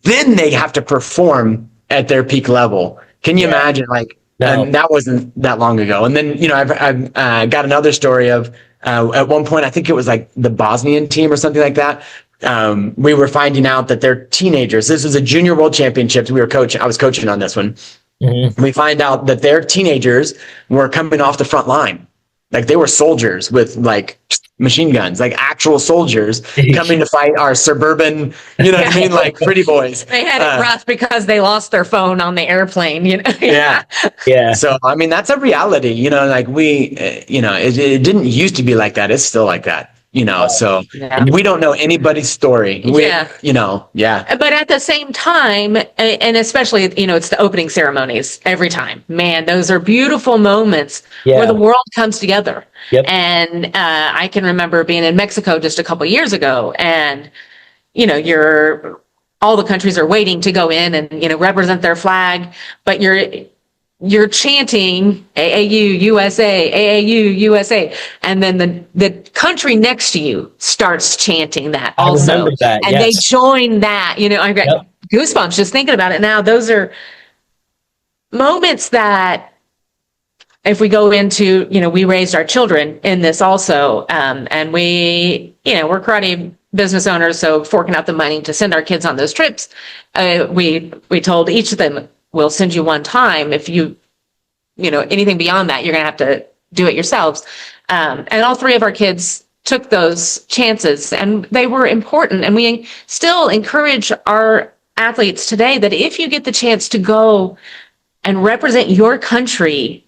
then they have to perform at their peak level. Can you imagine? Like, no. And that wasn't that long ago. And then, I've got another story of, at one point, I think it was like the Bosnian team or something like that. We were finding out that they're teenagers. This was a junior world championships. I was coaching on this one. Mm-hmm. We find out that their teenagers were coming off the front line. Like they were soldiers with like machine guns, like actual soldiers coming to fight our suburban, what I mean? Like pretty boys. They had it rough because they lost their phone on the airplane, Yeah. Yeah. So, I mean, that's a reality, like we, it didn't used to be like that. It's still like that. So Yeah. we don't know anybody's story. Yeah. But at the same time, and especially, it's the opening ceremonies every time. Man, those are beautiful moments where the world comes together. Yep. And I can remember being in Mexico just a couple of years ago, and all the countries are waiting to go in and represent their flag, but you're chanting AAU USA, AAU USA, and then the country next to you starts chanting that also. I remember that, and they join that. I've got goosebumps just thinking about it now. Those are moments that, if we go into, we raised our children in this also, and we're karate business owners, so forking out the money to send our kids on those trips. We told each of them, we'll send you one time. If anything beyond that, you're going to have to do it yourselves. And all three of our kids took those chances, and they were important. And we still encourage our athletes today that if you get the chance to go and represent your country,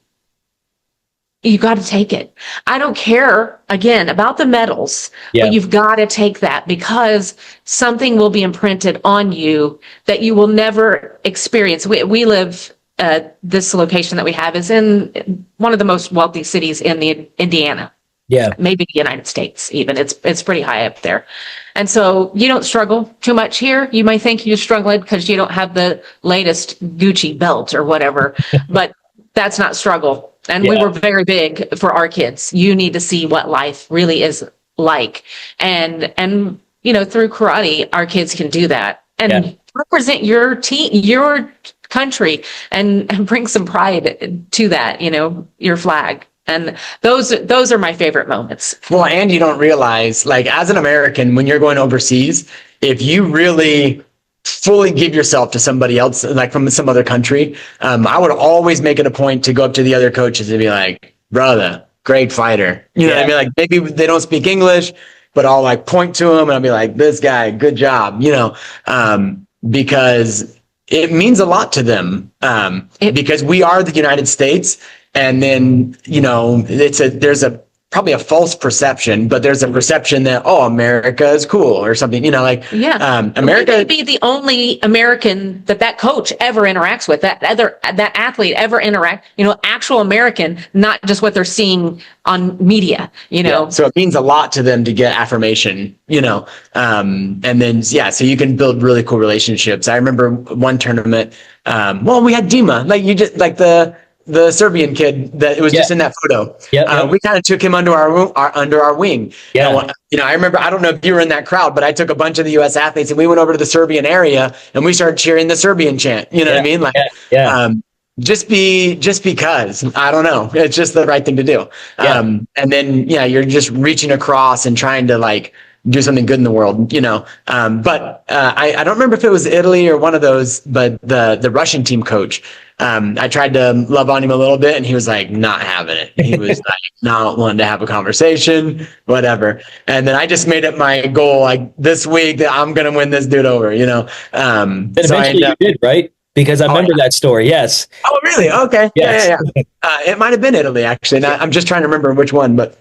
you got to take it. I don't care, again, about the medals, but you've got to take that, because something will be imprinted on you that you will never experience. We live, this location that we have is in one of the most wealthy cities in Indiana. Yeah. Maybe the United States even. It's pretty high up there. And so you don't struggle too much here. You might think you're struggling because you don't have the latest Gucci belt or whatever, but that's not struggle. And we were very big for our kids. You need to see what life really is like. And through karate, our kids can do that and represent your team, your country, and bring some pride to that, your flag. And those are my favorite moments. Well, and you don't realize, like, as an American, when you're going overseas, if you really fully give yourself to somebody else, like from some other country, I would always make it a point to go up to the other coaches and be like, brother, great fighter. You know what I mean? Like, maybe they don't speak English, but I'll like point to them and I'll be like, this guy, good job, because it means a lot to them, because we are the United States. And then, there's probably a false perception, but there's a perception that, America is cool or something, America. We may be the only American that coach ever interacts with, that athlete ever actual American, not just what they're seeing on media, So it means a lot to them to get affirmation, and then, so you can build really cool relationships. I remember one tournament, we had Dima, like you just like the Serbian kid that it was just in that photo. We kind of took him under our wing. I remember, I don't know if you were in that crowd, but I took a bunch of the U.S. athletes and we went over to the Serbian area and we started cheering the Serbian chant. You know what I mean? Like, just because, I don't know, it's just the right thing to do. And then, you're just reaching across and trying to like do something good in the world, but I don't remember if it was Italy or one of those, but the Russian team coach, I tried to love on him a little bit and he was like not having it. He was like not wanting to have a conversation, whatever. And then I just made it my goal, like this week, that I'm going to win this dude over, And eventually you did, right? Because I remember that story. Yes. Oh, really? Okay. Yes. Yeah. It might've been Italy actually. I'm just trying to remember which one, but,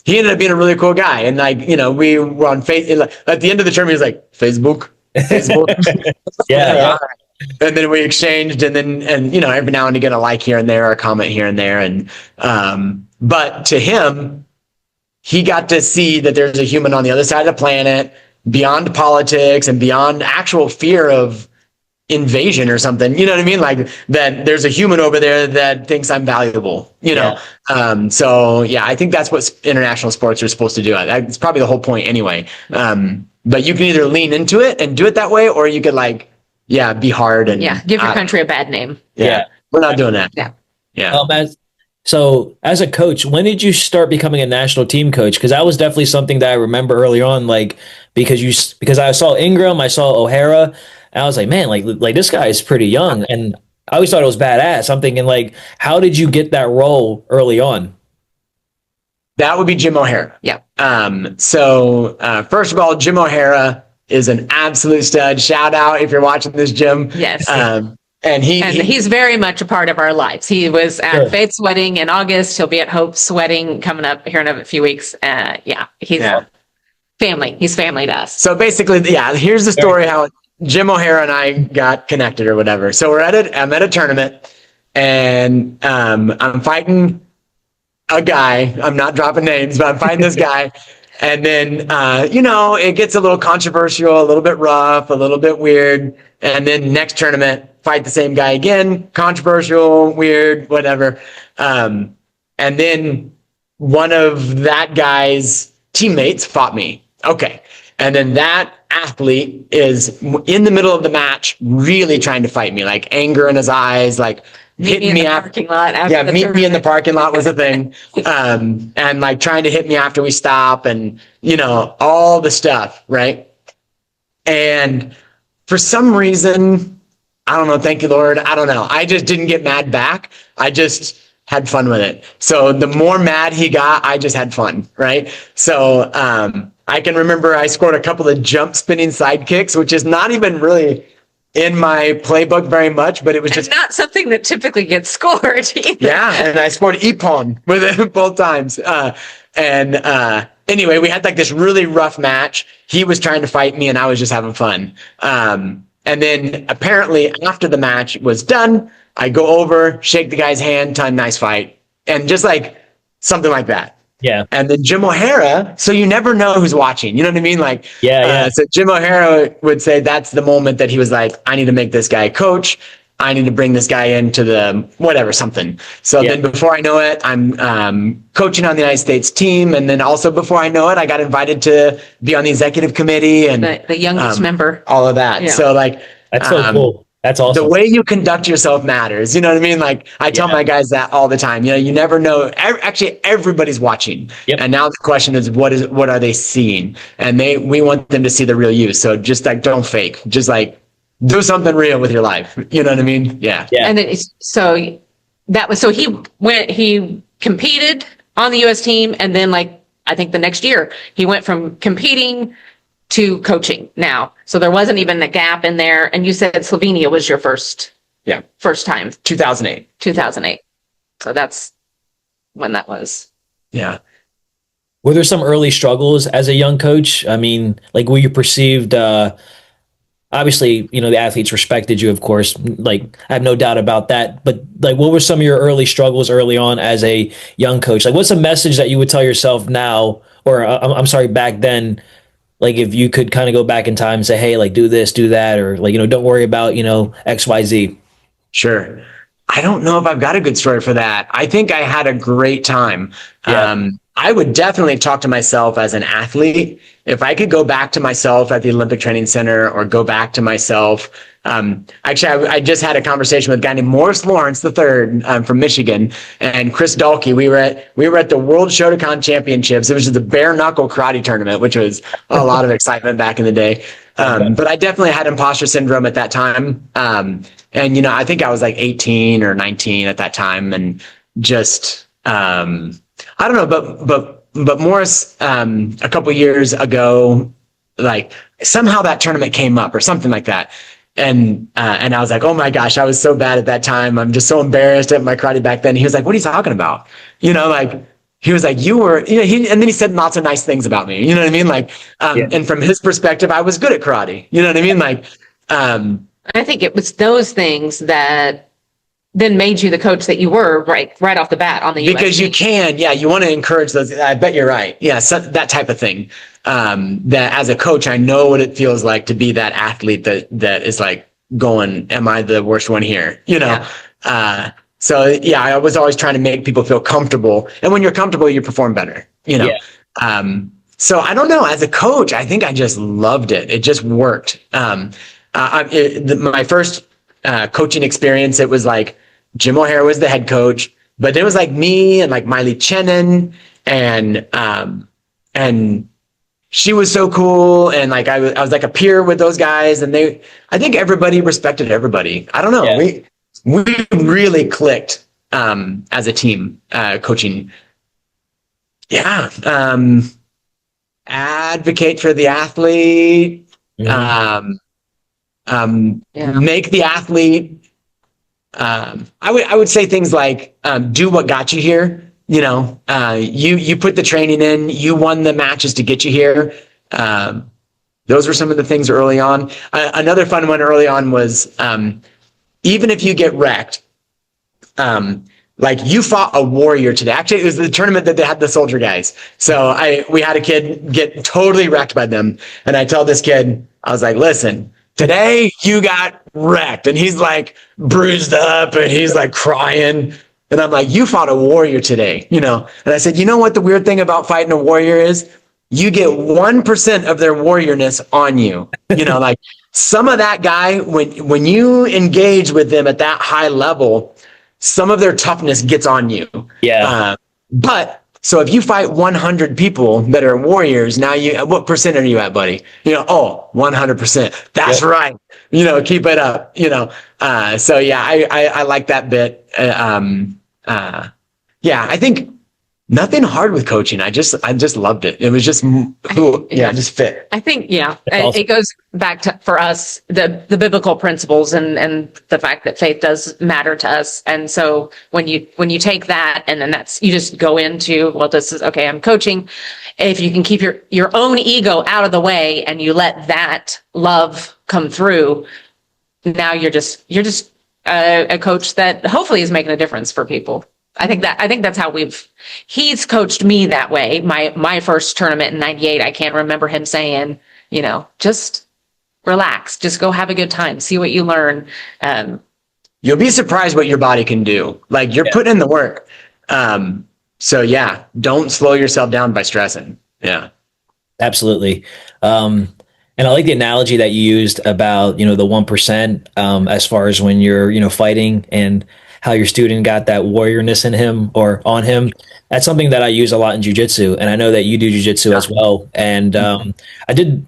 he ended up being a really cool guy. And like, we were on Facebook. At the end of the term, he was like, Facebook. Yeah. And then we exchanged and every now and again, a like here and there, a comment here and there. And, but to him, he got to see that there's a human on the other side of the planet, beyond politics and beyond actual fear of invasion or something, you know what I mean? Like that there's a human over there that thinks I'm valuable, So I think that's what international sports are supposed to do. It's probably the whole point anyway. But you can either lean into it and do it that way, or you could be hard and give your country a bad name. We're not doing that. So as a coach, when did you start becoming a national team coach? Because that was definitely something that I remember early on, like because I saw Ingram, I saw O'Hara, and I was like, man, like this guy is pretty young, and I always thought it was badass. I'm thinking, like, how did you get that role early on? That would be Jim O'Hara. So first of all, Jim O'Hara is an absolute stud. Shout out if you're watching this, Jim. Yes. And he's very much a part of our lives. He was at Sure. Faith's wedding in August. He'll be at Hope's wedding coming up here in a few weeks. He's family. He's family to us. So basically, here's the story how Jim O'Hara and I got connected or whatever. So I'm at a tournament, and I'm fighting a guy. I'm not dropping names, but I'm fighting this guy. And then, it gets a little controversial, a little bit rough, a little bit weird. And then next tournament, fight the same guy again, controversial, weird, whatever. And then one of that guy's teammates fought me. Okay. And then that athlete is in the middle of the match, really trying to fight me, like anger in his eyes, like hitting me after parking lot. Meet me in the parking lot was a thing. And like trying to hit me after we stop and, all the stuff. Right. And for some reason, I don't know. Thank you, Lord. I don't know. I just didn't get mad back. I just had fun with it. So the more mad he got, I just had fun. Right. So, I can remember I scored a couple of jump spinning side kicks, which is not even really in my playbook very much, but it was just not something that typically gets scored either. Yeah, and I scored Ippon with it both times. Anyway, we had like this really rough match. He was trying to fight me, and I was just having fun. And then apparently after the match was done, I go over, shake the guy's hand, tell him nice fight, and just like something like that. Yeah. And then Jim O'Hara, so you never know who's watching. You know what I mean? Like, yeah. So Jim O'Hara would say that's the moment that he was like, I need to make this guy a coach. I need to bring this guy into the whatever, something. So then before I know it, I'm coaching on the United States team. And then also before I know it, I got invited to be on the executive committee and the youngest member. All of that. Yeah. So like, that's so cool. That's awesome. The way you conduct yourself matters. You know what I mean? Like I tell my guys that all the time. You never know. Actually, everybody's watching. Yep. And now the question is, what are they seeing? And we want them to see the real you. So just like, don't fake. Just like do something real with your life. You know what I mean? Yeah. And then he competed on the U.S. team, and then I think the next year he went from competing to coaching now. So there wasn't even a gap in there. And you said Slovenia was your first time. 2008. So that's when that was. Yeah. Were there some early struggles as a young coach? I mean, like, were you perceived, obviously, the athletes respected you, of course, like I have no doubt about that. But like, what were some of your early struggles early on as a young coach? Like, what's a message that you would tell yourself now, or I'm sorry, back then, like if you could kind of go back in time and say, hey, like do this, do that, or like, don't worry about, X, Y, Z. Sure. I don't know if I've got a good story for that. I think I had a great time. Yeah. I would definitely talk to myself as an athlete. If I could go back to myself at the Olympic Training Center or go back to myself. Actually, I just had a conversation with a guy named Morris Lawrence III from Michigan and Chris Dahlke. We were at the World Shotokan Championships. It was just the bare knuckle karate tournament, which was a lot of excitement back in the day. But I definitely had imposter syndrome at that time. And, I think I was like 18 or 19 at that time. And just, I don't know, but Morris, a couple years ago, like somehow that tournament came up or something like that. And I was like, oh my gosh, I was so bad at that time. I'm just so embarrassed at my karate back then. He was like, what are you talking about? He was like, you were, and then he said lots of nice things about me. You know what I mean? Like, and from his perspective, I was good at karate. You know what I mean? Like, I think it was those things that then made you the coach that you were right off the bat on the US because team. You can, you want to encourage those. I bet you're right. Yeah. So that type of thing. That as a coach, I know what it feels like to be that athlete that is like going, am I the worst one here? So I was always trying to make people feel comfortable. And when you're comfortable, you perform better, So I don't know, as a coach, I think I just loved it. It just worked. My first coaching experience, it was like Jim O'Hara was the head coach, but it was like me and like Miley Chenin and she was so cool. And like, I was like a peer with those guys and I think everybody respected everybody. I don't know. Yeah. We really clicked, as a team, coaching. Yeah. Advocate for the athlete, make the athlete I would say things like, do what got you here. You put the training in, you won the matches to get you here. Those were some of the things early on. Another fun one early on was, even if you get wrecked, like you fought a warrior today. Actually, it was the tournament that they had the soldier guys. So we had a kid get totally wrecked by them. And I told this kid, I was like, listen, today you got wrecked. And he's like bruised up and he's like crying. And I'm like, you fought a warrior today, And I said, you know what the weird thing about fighting a warrior is? You get 1% of their warriorness on you. Like some of that guy, when you engage with them at that high level, some of their toughness gets on you. Yeah. But so if you fight 100 people that are warriors, now what percent are you at, buddy? 100%. That's right. Keep it up, so yeah, I like that bit. Yeah, I think nothing hard with coaching. I just loved it. It was just cool. Yeah, just fit. I think, awesome. it goes back to, for us, the biblical principles and the fact that faith does matter to us. And so when you take that and then you just go into, well, this is okay, I'm coaching. If you can keep your own ego out of the way and you let that love come through, now you're just a coach that hopefully is making a difference for people. I think that's how he's coached me that way. My first tournament in 98, I can't remember him saying, just relax, just go have a good time, see what you learn. You'll be surprised what your body can do. Like you're putting in the work. So yeah, don't slow yourself down by stressing. Yeah, absolutely. And I like the analogy that you used about, the 1%, as far as when you're, fighting and how your student got that warriorness in him or on him. That's something that I use a lot in jiu-jitsu. And I know that you do jiu-jitsu as well. And I did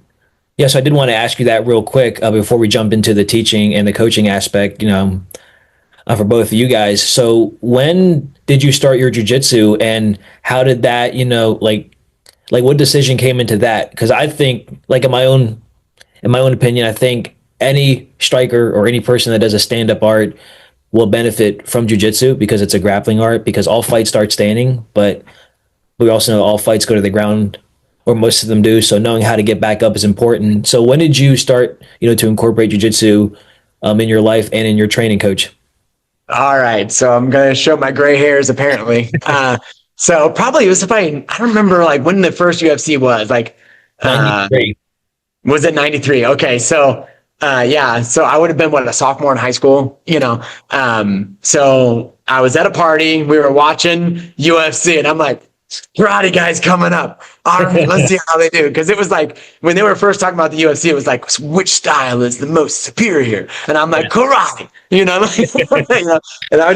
want to ask you that real quick before we jump into the teaching and the coaching aspect, for both of you guys. So when did you start your jiu-jitsu and how did that, like what decision came into that? Because I think, like in my own opinion, I think any striker or any person that does a stand-up art will benefit from jiu-jitsu because it's a grappling art, because all fights start standing, but we also know all fights go to the ground, or most of them do. So knowing how to get back up is important. So when did you start, to incorporate jiu-jitsu in your life and in your training, coach? All right. So I'm going to show my gray hairs apparently. So probably it was I don't remember like when the first UFC was, like 93. Was it 93? Okay. So so I would have been a sophomore in high school, so I was at a party, we were watching UFC and I'm like, karate guys coming up. All right, let's see how they do. Cause it was like, when they were first talking about the UFC, it was like, which style is the most superior? And I'm like, karate, and I was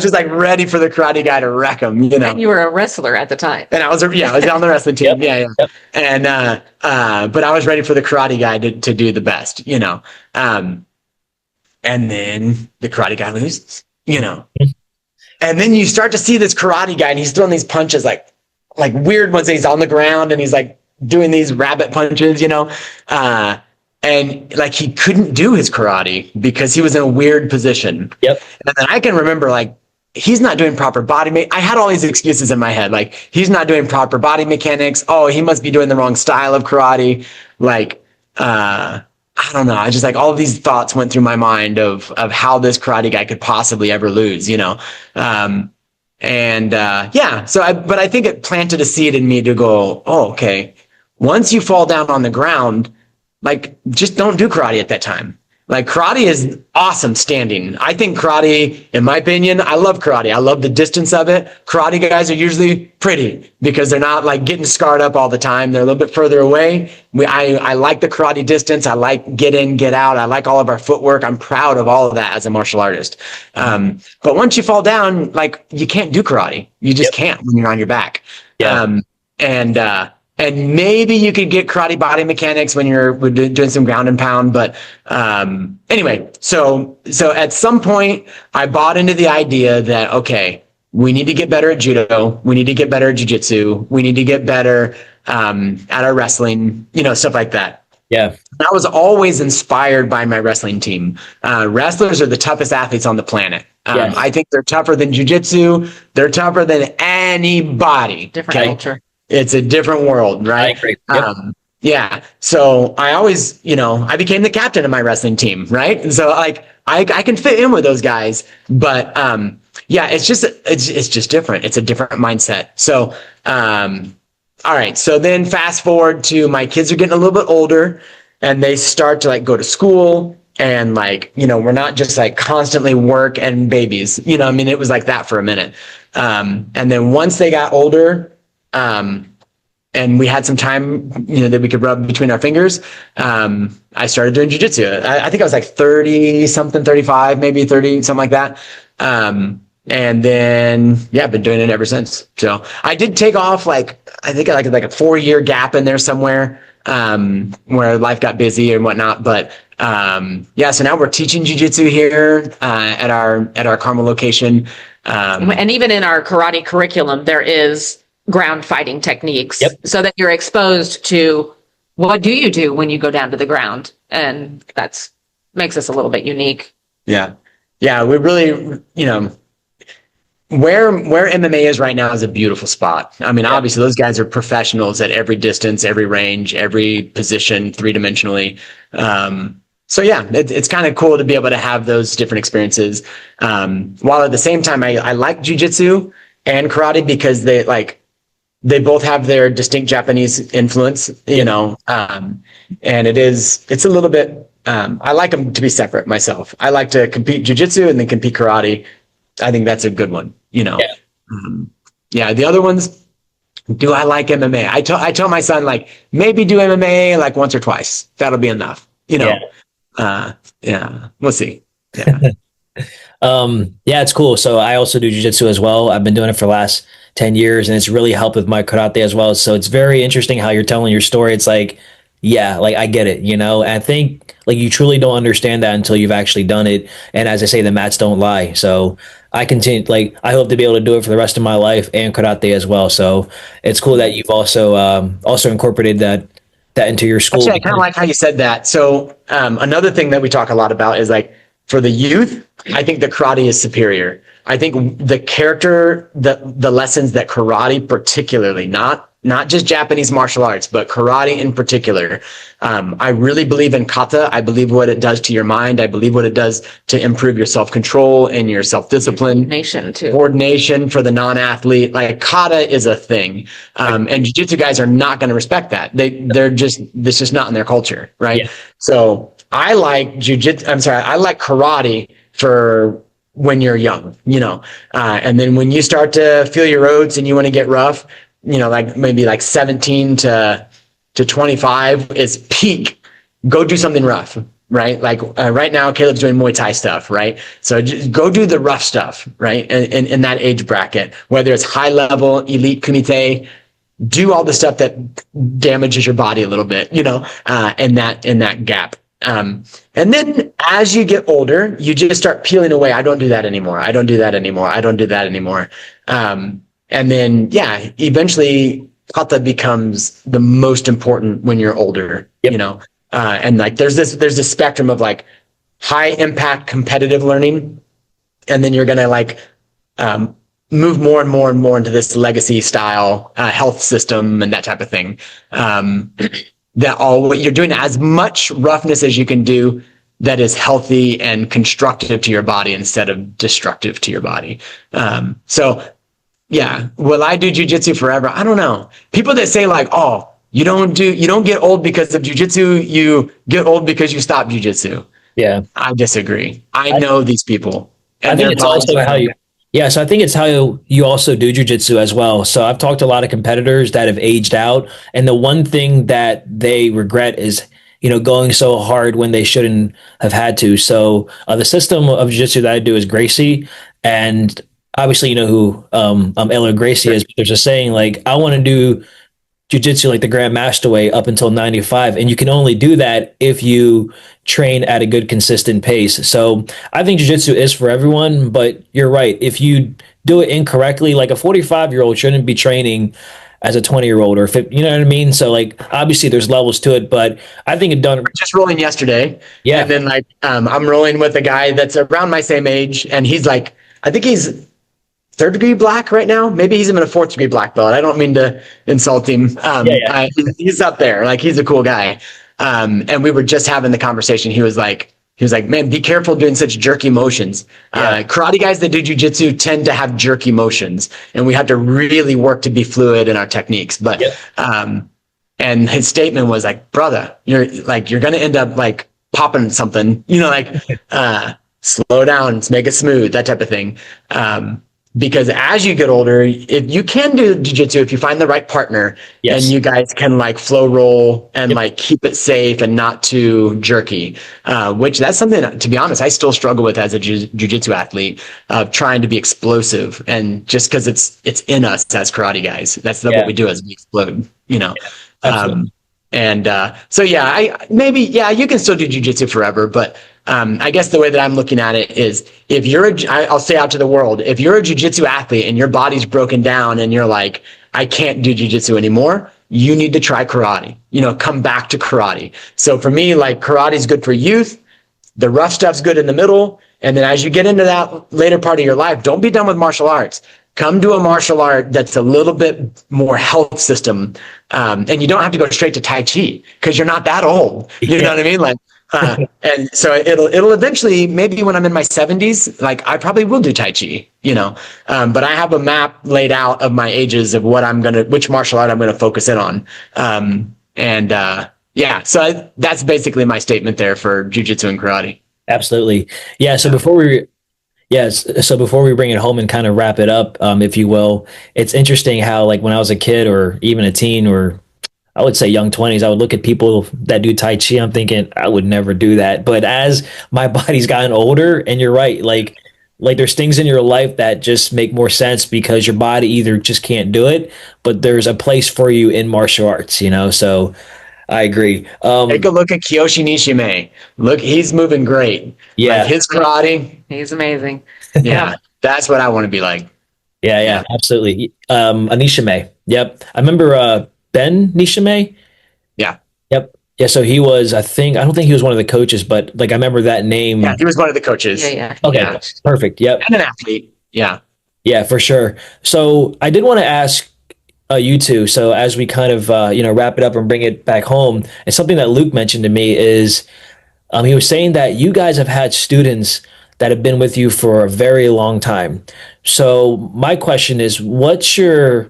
just like ready for the karate guy to wreck him, And you were a wrestler at the time. And I was on the wrestling team. Yep. And, but I was ready for the karate guy to do the best, and then the karate guy loses, and then you start to see this karate guy and he's throwing these punches like weird ones. He's on the ground and he's like doing these rabbit punches, and like he couldn't do his karate because he was in a weird position. Yep. And then I can remember like, he's not doing proper body. I had all these excuses in my head. Like he's not doing proper body mechanics. Oh, he must be doing the wrong style of karate. Like, I don't know. I just like all of these thoughts went through my mind of how this karate guy could possibly ever lose, but I think it planted a seed in me to go, oh, okay. Once you fall down on the ground, like just don't do karate at that time. Like karate is awesome standing. I think karate, in my opinion, I love karate. I love the distance of it. Karate guys are usually pretty because they're not like getting scarred up all the time. They're a little bit further away. I like the karate distance. I like get in, get out. I like all of our footwork. I'm proud of all of that as a martial artist. But once you fall down, like you can't do karate. You just can't when you're on your back. Yeah. And maybe you could get karate body mechanics when you're doing some ground and pound. But anyway, so at some point I bought into the idea that, okay, we need to get better at judo. We need to get better at jiu-jitsu. We need to get better at our wrestling, stuff like that. Yeah. I was always inspired by my wrestling team. Wrestlers are the toughest athletes on the planet. Yes. I think they're tougher than jujitsu. They're tougher than anybody. Different culture. It's a different world, right? I agree. Yep. Yeah. So I always, I became the captain of my wrestling team, right? And so like I can fit in with those guys, but yeah, it's just different. It's a different mindset. So all right. So then fast forward to my kids are getting a little bit older and they start to like go to school and like, we're not just like constantly work and babies, I mean, it was like that for a minute. And then once they got older, and we had some time, that we could rub between our fingers, I started doing jujitsu. I think I was like 30 something, 35, maybe 30, something like that. And then, yeah, I've been doing it ever since. So I did take off I think like a 4-year gap in there somewhere, where life got busy and whatnot. But, yeah, so now we're teaching jujitsu here, at our Carmel location. And even in our karate curriculum, there is ground fighting techniques. Yep. So that you're exposed to what do you do when you go down to the ground. And that's makes us a little bit unique. Yeah. Yeah. We really, where MMA is right now is a beautiful spot. I mean, obviously those guys are professionals at every distance, every range, every position, 3-dimensionally. So yeah, it's kind of cool to be able to have those different experiences. While at the same time, I like jujitsu and karate because they both have their distinct Japanese influence, and it's a little bit, I like them to be separate myself. I like to compete jujitsu and then compete karate. I think that's a good one, Yeah. Yeah. The other ones, do I like MMA? I tell my son, maybe do MMA like once or twice. That'll be enough, yeah, we'll see. Yeah. Yeah, it's cool. So I also do jujitsu as well. I've been doing it for the last 10 years and it's really helped with my karate as well. So it's very interesting how you're telling your story. It's like, yeah, like I get it, And I think like you truly don't understand that until you've actually done it. And as I say, the mats don't lie. So I continue, I hope to be able to do it for the rest of my life and karate as well. So it's cool that you've also incorporated that into your school. Actually, I kind of like how you said that. So another thing that we talk a lot about is for the youth, I think the karate is superior. I think the character, the lessons that karate particularly, not just Japanese martial arts, but karate in particular. I really believe in kata. I believe what it does to your mind. I believe what it does to improve your self-control and your self-discipline. Coordination for the non-athlete. Kata is a thing. And jiu-jitsu guys are not going to respect that. This is not in their culture, right? Yeah. So I like I like karate for when you're young, and then when you start to feel your oats and you want to get rough, maybe 17 to 25 is peak. Go do something rough, right? Right now, Caleb's doing Muay Thai stuff, right? So just go do the rough stuff, right? In that age bracket, whether it's high level, elite Kumite, do all the stuff that damages your body a little bit, in that gap. And then as you get older, you just start peeling away. I don't do that anymore. I don't do that anymore. I don't do that anymore. And then, yeah, eventually kata becomes the most important when you're older, and there's this spectrum of high impact competitive learning. And then you're going to move more and more and more into this legacy style, health system and that type of thing. What you're doing as much roughness as you can do that is healthy and constructive to your body instead of destructive to your body. So yeah, will I do jujitsu forever? I don't know. People that say oh, you don't get old because of jujitsu, you get old because you stop jujitsu. Yeah. I disagree. I know these people. I think it's also how you, yeah. So I think it's how you also do jujitsu as well. So I've talked to a lot of competitors that have aged out. And the one thing that they regret is, going so hard when they shouldn't have had to. So the system of jiu-jitsu that I do is Gracie, and obviously you know who Eller Gracie is. But there's a saying I want to do jiu-jitsu like the Grandmaster way up until 95, and you can only do that if you train at a good consistent pace. So I think jiu-jitsu is for everyone, but you're right. If you do it incorrectly, a 45-year-old shouldn't be training as a 20-year-old or 50, you know what I mean? So like, obviously there's levels to it, but I think it done. Just rolling yesterday. Yeah. And then like, I'm rolling with a guy that's around my same age, and he's like, I think he's third degree black right now. Maybe he's even a fourth degree black belt. I don't mean to insult him. He's up there. Like, he's a cool guy. And we were just having the conversation. He was like, man, be careful doing such jerky motions. Karate guys that do jujitsu tend to have jerky motions, and we have to really work to be fluid in our techniques. But, and his statement was like, brother, you're going to end up like popping something, slow down, make it smooth, that type of thing. Because as you get older, if you can do jiu-jitsu, if you find the right partner, and you guys can like flow roll and like keep it safe and not too jerky, which that's something that, to be honest, I still struggle with as a jiu-jitsu athlete, of trying to be explosive. And just because it's in us as karate guys, that's what we do, as we explode, So you can still do jiu-jitsu forever, but I guess the way that I'm looking at it is, if I'll say out to the world, if you're a jiu-jitsu athlete and your body's broken down and you're like, I can't do jiu-jitsu anymore, you need to try karate, come back to karate. So for me, like, karate is good for youth. The rough stuff's good in the middle. And then as you get into that later part of your life, don't be done with martial arts. Come to a martial art that's a little bit more health system. And you don't have to go straight to Tai Chi, because you're not that old. You know what I mean? Like, and so it'll eventually, maybe when I'm in my 70s, like, I probably will do Tai Chi, but I have a map laid out of my ages of which martial art I'm going to focus in on. So that's basically my statement there for jiu-jitsu and karate. Absolutely. Yeah. So before we bring it home and kind of wrap it up, if you will, it's interesting how, like, when I was a kid or even a teen, or I would say young 20s, I would look at people that do Tai Chi. I'm thinking, I would never do that. But as my body's gotten older, and you're right, like there's things in your life that just make more sense because your body either just can't do it, but there's a place for you in martial arts, So I agree. Take a look at Kiyoshi Nishime. Look, he's moving great. Yeah. Like, his karate. He's amazing. Yeah. That's what I want to be like. Yeah, absolutely. Nishime. Yep. I remember Ben Nishime. Yeah. Yep. Yeah. So he was, I don't think he was one of the coaches, but like, I remember that name. Yeah, he was one of the coaches. Yeah. Okay. Yeah. Perfect. Yep. And an athlete. Yeah. Yeah, for sure. So I did want to ask you two. So as we kind of, wrap it up and bring it back home, and something that Luke mentioned to me is, he was saying that you guys have had students that have been with you for a very long time. So my question is, I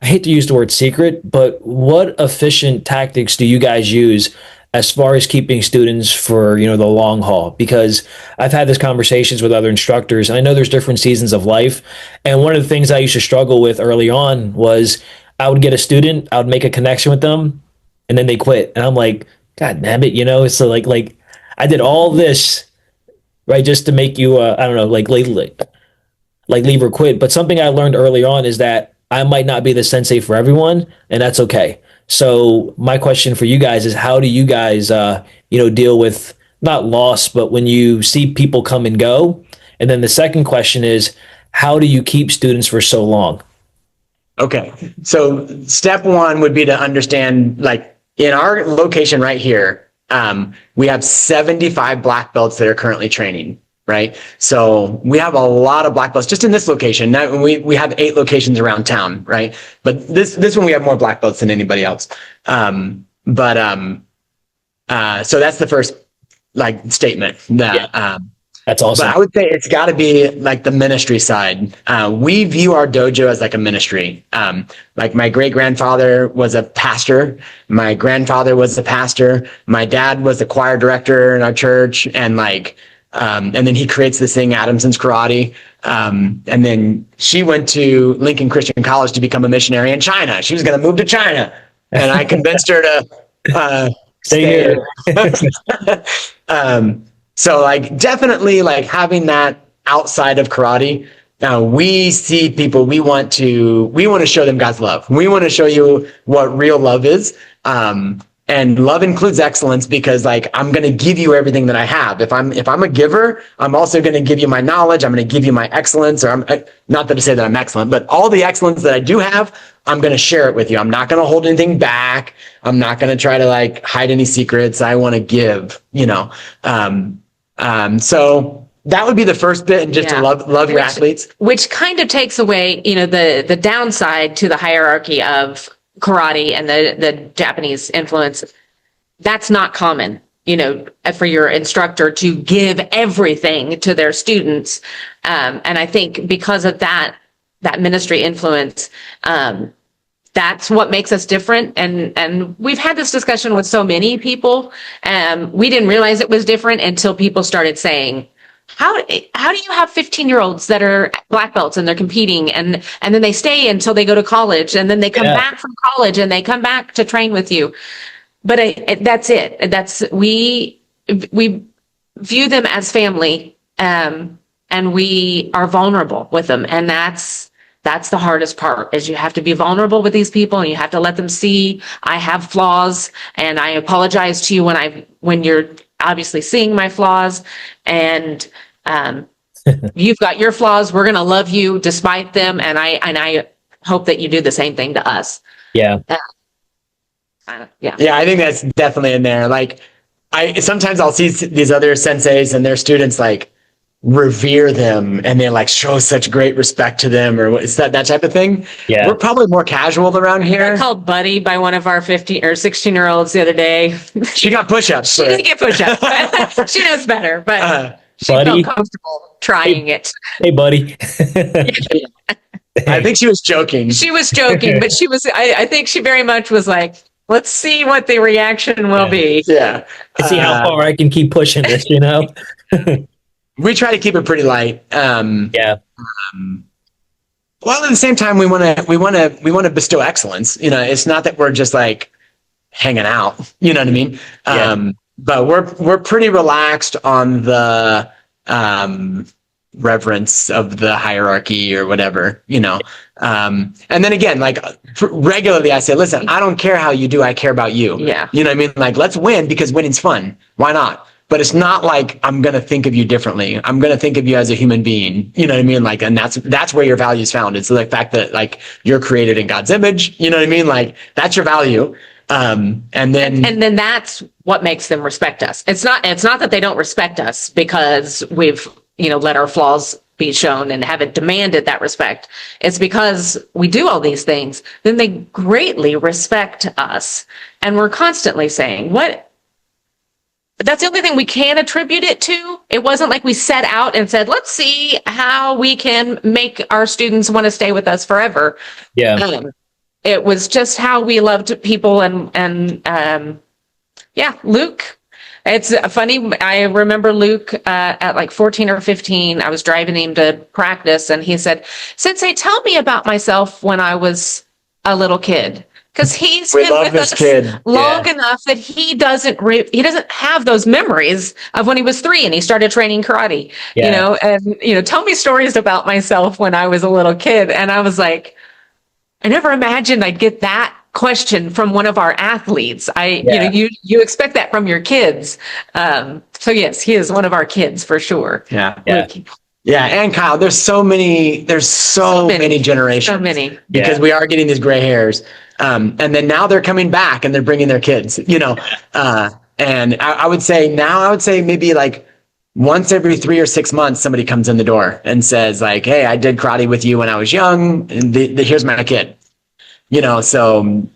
hate to use the word secret, but what efficient tactics do you guys use as far as keeping students for, the long haul? Because I've had these conversations with other instructors, and I know there's different seasons of life. And one of the things I used to struggle with early on was, I would get a student, I would make a connection with them, and then they quit. And I'm like, God damn it, it's so like I did all this, right, just to make you, leave or quit. But something I learned early on is that I might not be the sensei for everyone, and that's okay. So my question for you guys is, how do you guys, deal with not loss, but when you see people come and go? And then the second question is, how do you keep students for so long? Okay. So step one would be to understand, like, in our location right here, we have 75 black belts that are currently training. Right. So we have a lot of black belts just in this location. Now we have 8 locations around town. Right. But this one, we have more black belts than anybody else. So that's the first, like, statement that, that's awesome. But I would say it's got to be like the ministry side. We view our dojo as like a ministry. Like, my great grandfather was a pastor. My grandfather was a pastor. My dad was the choir director in our church. And then he creates this thing, Adamson's Karate. And then she went to Lincoln Christian College to become a missionary in China. She was going to move to China, and I convinced her to stay here. So, like, definitely, like, having that outside of karate. Now, we see people, we want to show them God's love. We want to show you what real love is. And love includes excellence, because, like, I'm going to give you everything that I have. If I'm a giver, I'm also going to give you my knowledge. I'm going to give you my excellence, or not that to say that I'm excellent, but all the excellence that I do have, I'm going to share it with you. I'm not going to hold anything back. I'm not going to try to like hide any secrets. I want to give, so that would be the first bit, and just to love your athletes. Which kind of takes away, the downside to the hierarchy of karate and the Japanese influence. That's not common, for your instructor to give everything to their students. And I think because of that ministry influence, that's what makes us different. And we've had this discussion with so many people. We didn't realize it was different until people started saying, how do you have 15-year-olds that are black belts and they're competing, and then they stay until they go to college, and then they come back from college and they come back to train with you? But that's it. We view them as family, and we are vulnerable with them. And that's the hardest part, is you have to be vulnerable with these people, and you have to let them see I have flaws, and I apologize to you when you're obviously seeing my flaws, and you've got your flaws. We're going to love you despite them. And I hope that you do the same thing to us. Yeah. Yeah, I think that's definitely in there. Like, sometimes I'll see these other senseis and their students like revere them, and they like show such great respect to them, or is that type of thing. Yeah, we're probably more casual around here. I called Buddy by one of our 15 or 16-year-olds the other day. She got push-ups. She didn't get push-ups. She knows better, but she Buddy. felt comfortable trying it. Hey, Buddy. I think she was joking. She was joking, but she was. I think she very much was like, let's see what the reaction will be. Yeah. See how far I can keep pushing this, We try to keep it pretty light. Well, at the same time, we want to bestow excellence. It's not that we're just like hanging out. You know what I mean? But we're pretty relaxed on the reverence of the hierarchy or whatever. And then again, like regularly, I say, listen, I don't care how you do. I care about you. Yeah. You know what I mean? Like, let's win, because winning's fun. Why not? But it's not like I'm going to think of you differently. I'm going to think of you as a human being. You know what I mean? Like, and that's where your value is found. It's the fact that like you're created in God's image. You know what I mean? Like, that's your value. And then that's what makes them respect us. It's not that they don't respect us because we've, let our flaws be shown and haven't demanded that respect. It's because we do all these things. Then they greatly respect us. And we're constantly saying, but that's the only thing we can attribute it to. It wasn't like we set out and said, let's see how we can make our students want to stay with us forever. Yeah. It was just how we loved people. And Luke, it's funny. I remember Luke at like 14 or 15, I was driving him to practice, and he said, Sensei, tell me about myself when I was a little kid. Because he's been with us long enough that he doesn't have those memories of when he was 3 and he started training karate. Tell me stories about myself when I was a little kid. And I was like, I never imagined I'd get that question from one of our athletes. You expect that from your kids. So yes, he is one of our kids for sure. Yeah. And Kyle, there's so many generations. So many. Because we are getting these gray hairs. And then now they're coming back and they're bringing their kids, and I would say maybe like once every 3 or 6 months, somebody comes in the door and says like, hey, I did karate with you when I was young, and here's my kid, so,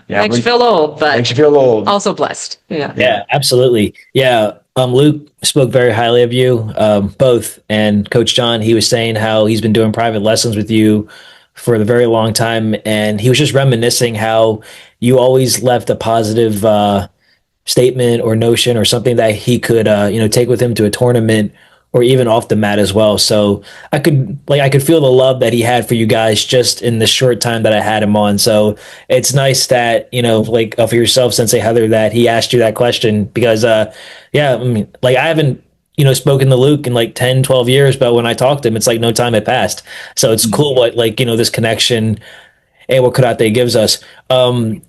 makes you feel old, but makes you feel old. Also blessed. Yeah, absolutely. Yeah. Luke spoke very highly of you, both, and Coach John, he was saying how he's been doing private lessons with you for a very long time, and he was just reminiscing how you always left a positive statement or notion or something that he could take with him to a tournament or even off the mat as well. So I could feel the love that he had for you guys just in the short time that I had him on. So it's nice that for yourself, Sensei Heather, that he asked you that question, because I haven't spoken to Luke in like 10, 12 years, but when I talked to him, it's like no time had passed. So it's cool what this connection and what karate gives us.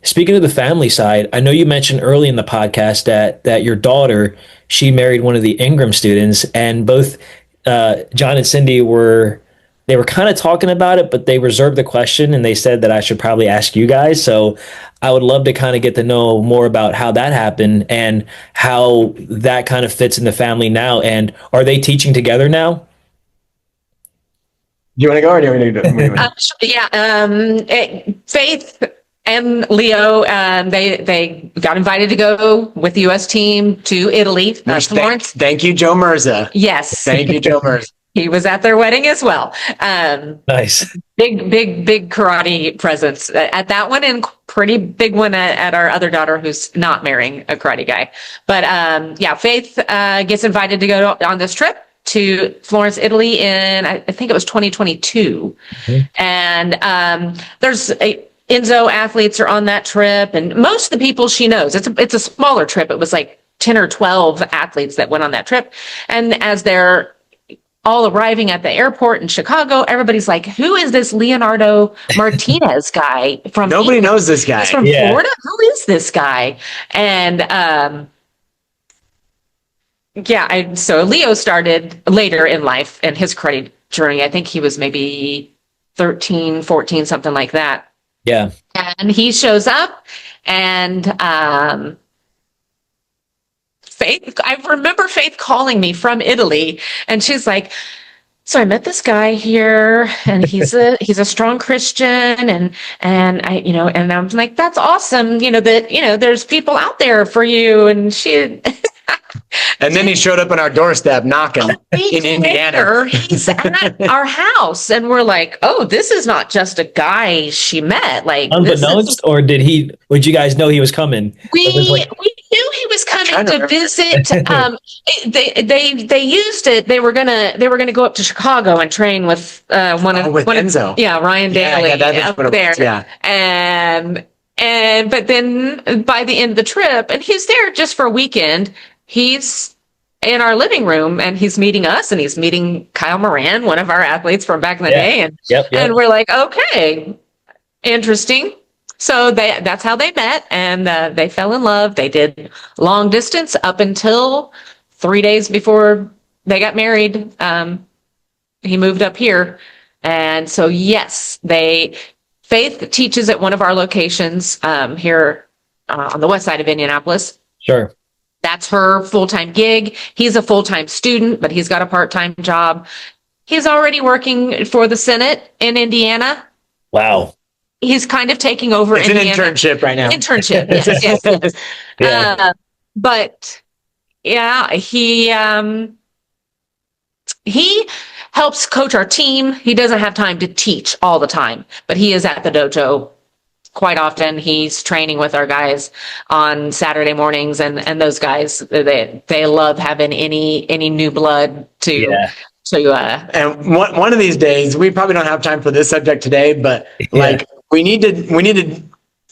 Speaking of the family side, I know you mentioned early in the podcast that your daughter, she married one of the Ingram students, and both John and Cindy were they were kind of talking about it, but they reserved the question and they said that I should probably ask you guys. So I would love to kind of get to know more about how that happened and how that kind of fits in the family now. And are they teaching together now? Do you want to go or do you want me to do it? Faith and Leo, they got invited to go with the U.S. team to Italy. Florence. Thank you, Joe Mirza. Yes. Thank you, Joe Mirza. He was at their wedding as well. Nice. Big karate presence at that one, and pretty big one at our other daughter who's not marrying a karate guy. But Faith gets invited to go on this trip to Florence, Italy in, I think it was 2022. Mm-hmm. And there's Enzo athletes are on that trip, and most of the people she knows. It's a smaller trip. It was like 10 or 12 athletes that went on that trip. And as they're all arriving at the airport in Chicago, everybody's like, who is this Leonardo Martinez guy from Nobody knows this guy. He's from Florida? Who is this guy? And so Leo started later in life in his karate journey. I think he was maybe 13, 14, something like that. Yeah. And he shows up, and Faith, I remember Faith calling me from Italy, and she's like, so I met this guy here, and he's a strong Christian, and I, and I'm like, that's awesome, that, there's people out there for you. And she, and then he showed up on our doorstep knocking in Indiana. He's at our house, and we're like, oh, this is not just a guy she met. Like, unbeknownst, or would you guys know he was coming? We knew he was coming to visit. They used it. They were gonna go up to Chicago and train with Enzo. Ryan Daly up there. Yeah. But then by the end of the trip, and he's there just for a weekend, he's in our living room and he's meeting us, and he's meeting Kyle Moran, one of our athletes from back in the day. And and we're like, okay, interesting. So that's how they met, and they fell in love. They did long distance up until 3 days before they got married. He moved up here. And so, yes, Faith teaches at one of our locations here on the west side of Indianapolis. Sure. That's her full-time gig. He's a full-time student, but he's got a part-time job. He's already working for the Senate in Indiana. Wow. He's kind of taking over It's Indiana. an internship right now. Internship, yes. Yeah. But yeah, he helps coach our team. He doesn't have time to teach all the time, but he is at the dojo quite often. He's training with our guys on Saturday mornings, and those guys, they love having any new blood to. And one of these days, we probably don't have time for this subject today, but we need to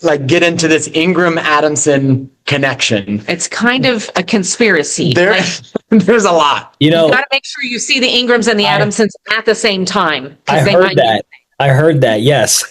like get into this Ingram Adamson connection. It's kind of a conspiracy. There's a lot. You got to make sure you see the Ingrams and the Adamsons at the same time. I heard that. Yes.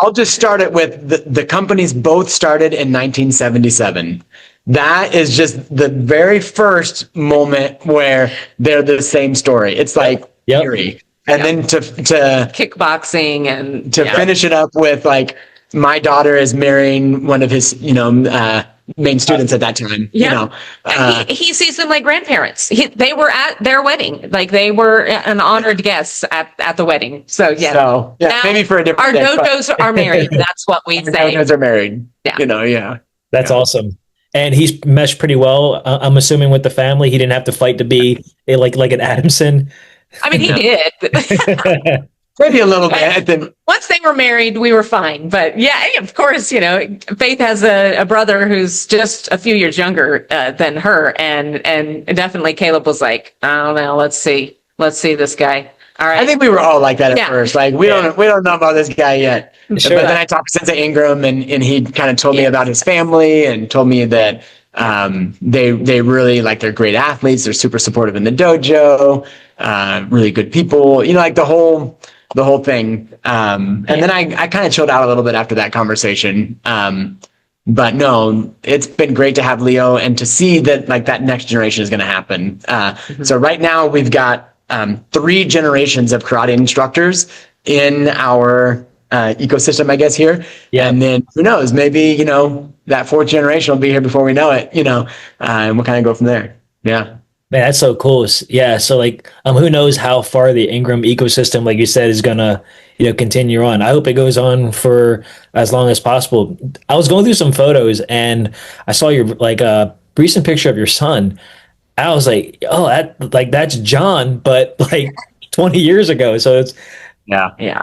I'll just start it with the companies both started in 1977. That is just the very first moment where they're the same story. It's like eerie. And then to kickboxing and to finish it up with like, my daughter is marrying one of his, main students at that time. He sees them like grandparents. They were at their wedding, like they were an honored guest at the wedding. So now, maybe for a different. Our dojos are married. That's what we say. Dojos are married. That's awesome. And he's meshed pretty well. I'm assuming with the family, he didn't have to fight to be like an Adamson. I mean, he did. Maybe a little bit. Once they were married, we were fine. But of course, Faith has a brother who's just a few years younger than her, and definitely Caleb was like, I don't know, let's see this guy. All right. I think we were all like that at first. Like we don't know about this guy yet. Sure. But then I talked to Sensei Ingram, and he kind of told me about his family and told me that they really like, they're great athletes. They're super supportive in the dojo. Really good people. Like the whole thing. And then I kind of chilled out a little bit after that conversation. But no, it's been great to have Leo and to see that like that next generation is going to happen. So right now we've got three generations of karate instructors in our ecosystem, I guess, here. Yeah. And then who knows, maybe, that fourth generation will be here before we know it, and we'll kind of go from there. Yeah. Man, that's so cool. Yeah. So like, who knows how far the Ingram ecosystem, like you said, is gonna, continue on. I hope it goes on for as long as possible. I was going through some photos and I saw your like a recent picture of your son. I was like, oh, that's John, but like 20 years ago. So it's Yeah.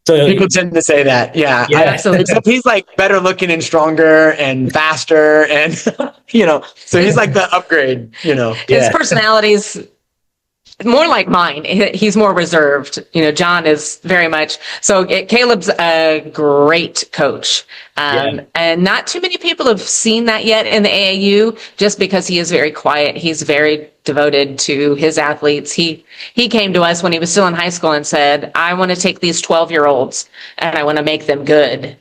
so People tend to say that. Yeah. Yeah. Absolutely. Except he's like better looking and stronger and faster. And, so he's like the upgrade, His Yeah. personality's more like mine. He's more reserved. John is very much. So Caleb's a great coach. And not too many people have seen that yet in the AAU, just because he is very quiet. He's very devoted to his athletes. He came to us when he was still in high school and said, I want to take these 12-year-olds and I want to make them good.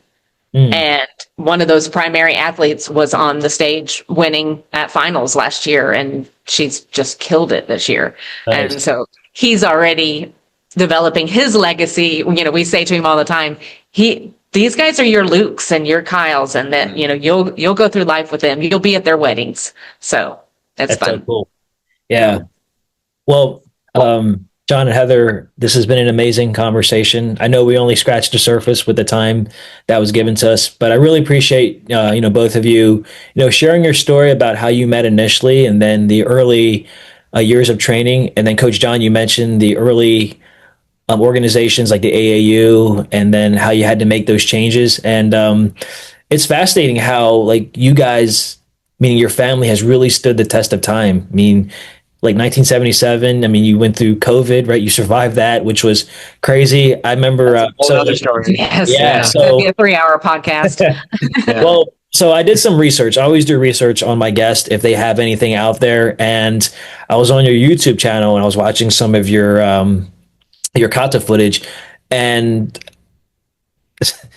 And one of those primary athletes was on the stage winning at finals last year, and she's just killed it this year. Nice. And so he's already developing his legacy. We say to him all the time, these guys are your Lukes and your Kyles, and that, you'll go through life with them. You'll be at their weddings. So that's fun. So cool. Yeah. Well, John and Heather, this has been an amazing conversation. I know we only scratched the surface with the time that was given to us, but I really appreciate, both of you, sharing your story about how you met initially and then the early years of training. And then Coach John, you mentioned the early organizations like the AAU and then how you had to make those changes. And it's fascinating how like you guys, meaning your family, has really stood the test of time. I mean, like 1977. I mean, you went through COVID, right? You survived that, which was crazy. I remember. Another story. Yes. Yeah. It's So going to be a 3-hour podcast. well, so I did some research. I always do research on my guest if they have anything out there. And I was on your YouTube channel and I was watching some of your kata footage, and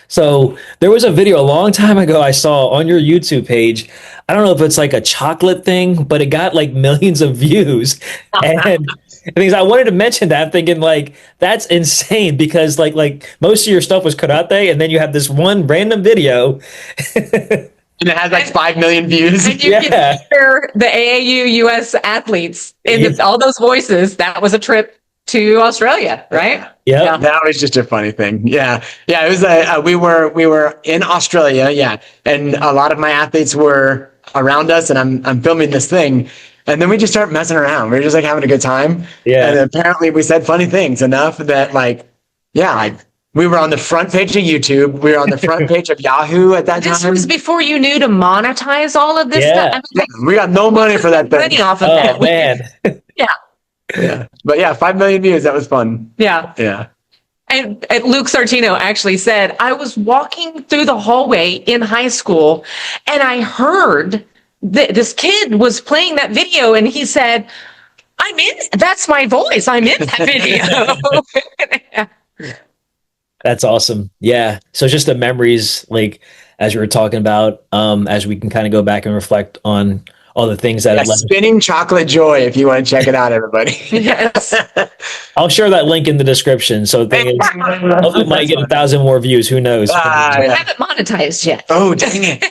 so there was a video a long time ago I saw on your YouTube page. I don't know if it's like a chocolate thing, but it got like millions of views. And things I wanted to mention that, I'm thinking like that's insane because like most of your stuff was karate, and then you have this one random video. And it has like 5 million views. And you can hear the AAU US athletes in all those voices. That was a trip to Australia, right? Yeah. That was just a funny thing. Yeah. It was we were in Australia. Yeah. And a lot of my athletes were around us, and I'm filming this thing. And then we just start messing around. We were just like having a good time. Yeah. And apparently we said funny things enough that we were on the front page of YouTube. We were on the front page of Yahoo at that time. This was before you knew to monetize all of this Yeah. stuff. I mean, We got no money for that thing. money off of Oh that. man. Yeah. But yeah, 5 million views. That was fun. Yeah. Yeah. And Luke Sartino actually said, I was walking through the hallway in high school and I heard that this kid was playing that video, and he said, that's my voice. I'm in that video. That's awesome. Yeah. So just the memories, like as you were talking about, as we can kind of go back and reflect on all the things that Spinning Chocolate Joy, if you want to check it out, everybody. Yes. I'll share that link in the description. So it might get 1,000 more views. Who knows? We haven't monetized yet. Oh, dang it.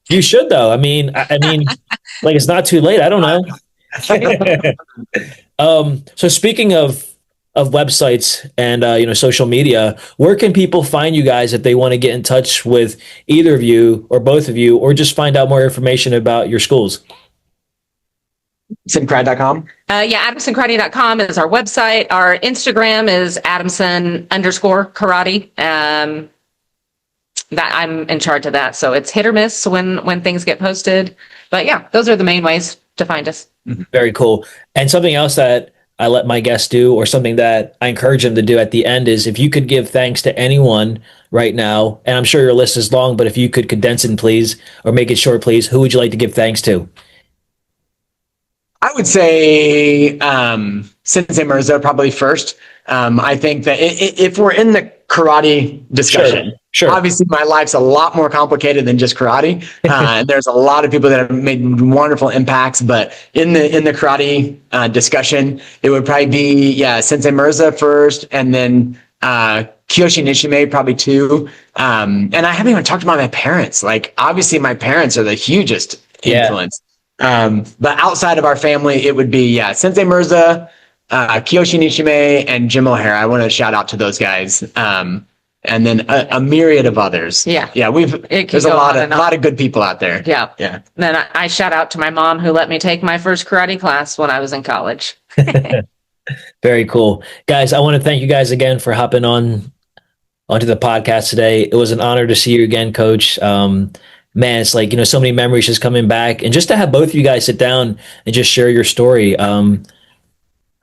You should though. I mean, like it's not too late. I don't know. So speaking of websites and social media, where can people find you guys if they want to get in touch with either of you or both of you, or just find out more information about your schools? Adamsonkarate.com. AdamsonKarate.com is our website. Our Instagram is Adamson_karate. That I'm in charge of that. So it's hit or miss when things get posted. But yeah, those are the main ways to find us. Very cool. And something else that I let my guests do, or something that I encourage them to do at the end, is if you could give thanks to anyone right now, and I'm sure your list is long, but if you could condense it, please, or make it short, please, who would you like to give thanks to? I would say Sensei Mirza probably first. I think that if we're in the karate discussion. Sure. Obviously, my life's a lot more complicated than just karate. And there's a lot of people that have made wonderful impacts. But in the karate discussion, it would probably be Sensei Mirza first, and then Kiyoshi Nishime probably two. And I haven't even talked about my parents. Like, obviously, my parents are the hugest influence. But outside of our family, it would be Sensei Mirza, Kiyoshi Nishime, and Jim O'Hara. I want to shout out to those guys. And then a myriad of others. Yeah. There's a lot of good people out there. Yeah. Then I shout out to my mom, who let me take my first karate class when I was in college. Very cool. Guys, I want to thank you guys again for hopping onto the podcast today. It was an honor to see you again, Coach. Man, it's like, so many memories just coming back, and just to have both of you guys sit down and just share your story.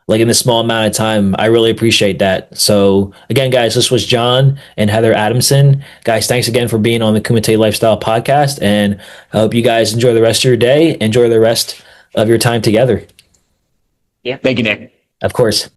Like, in this small amount of time, I really appreciate that. So again, guys, this was John and Heather Adamson. Guys, thanks again for being on the Kumite Lifestyle Podcast, and I hope you guys enjoy the rest of your day. Enjoy the rest of your time together. Yeah. Thank you, Nick. Of course.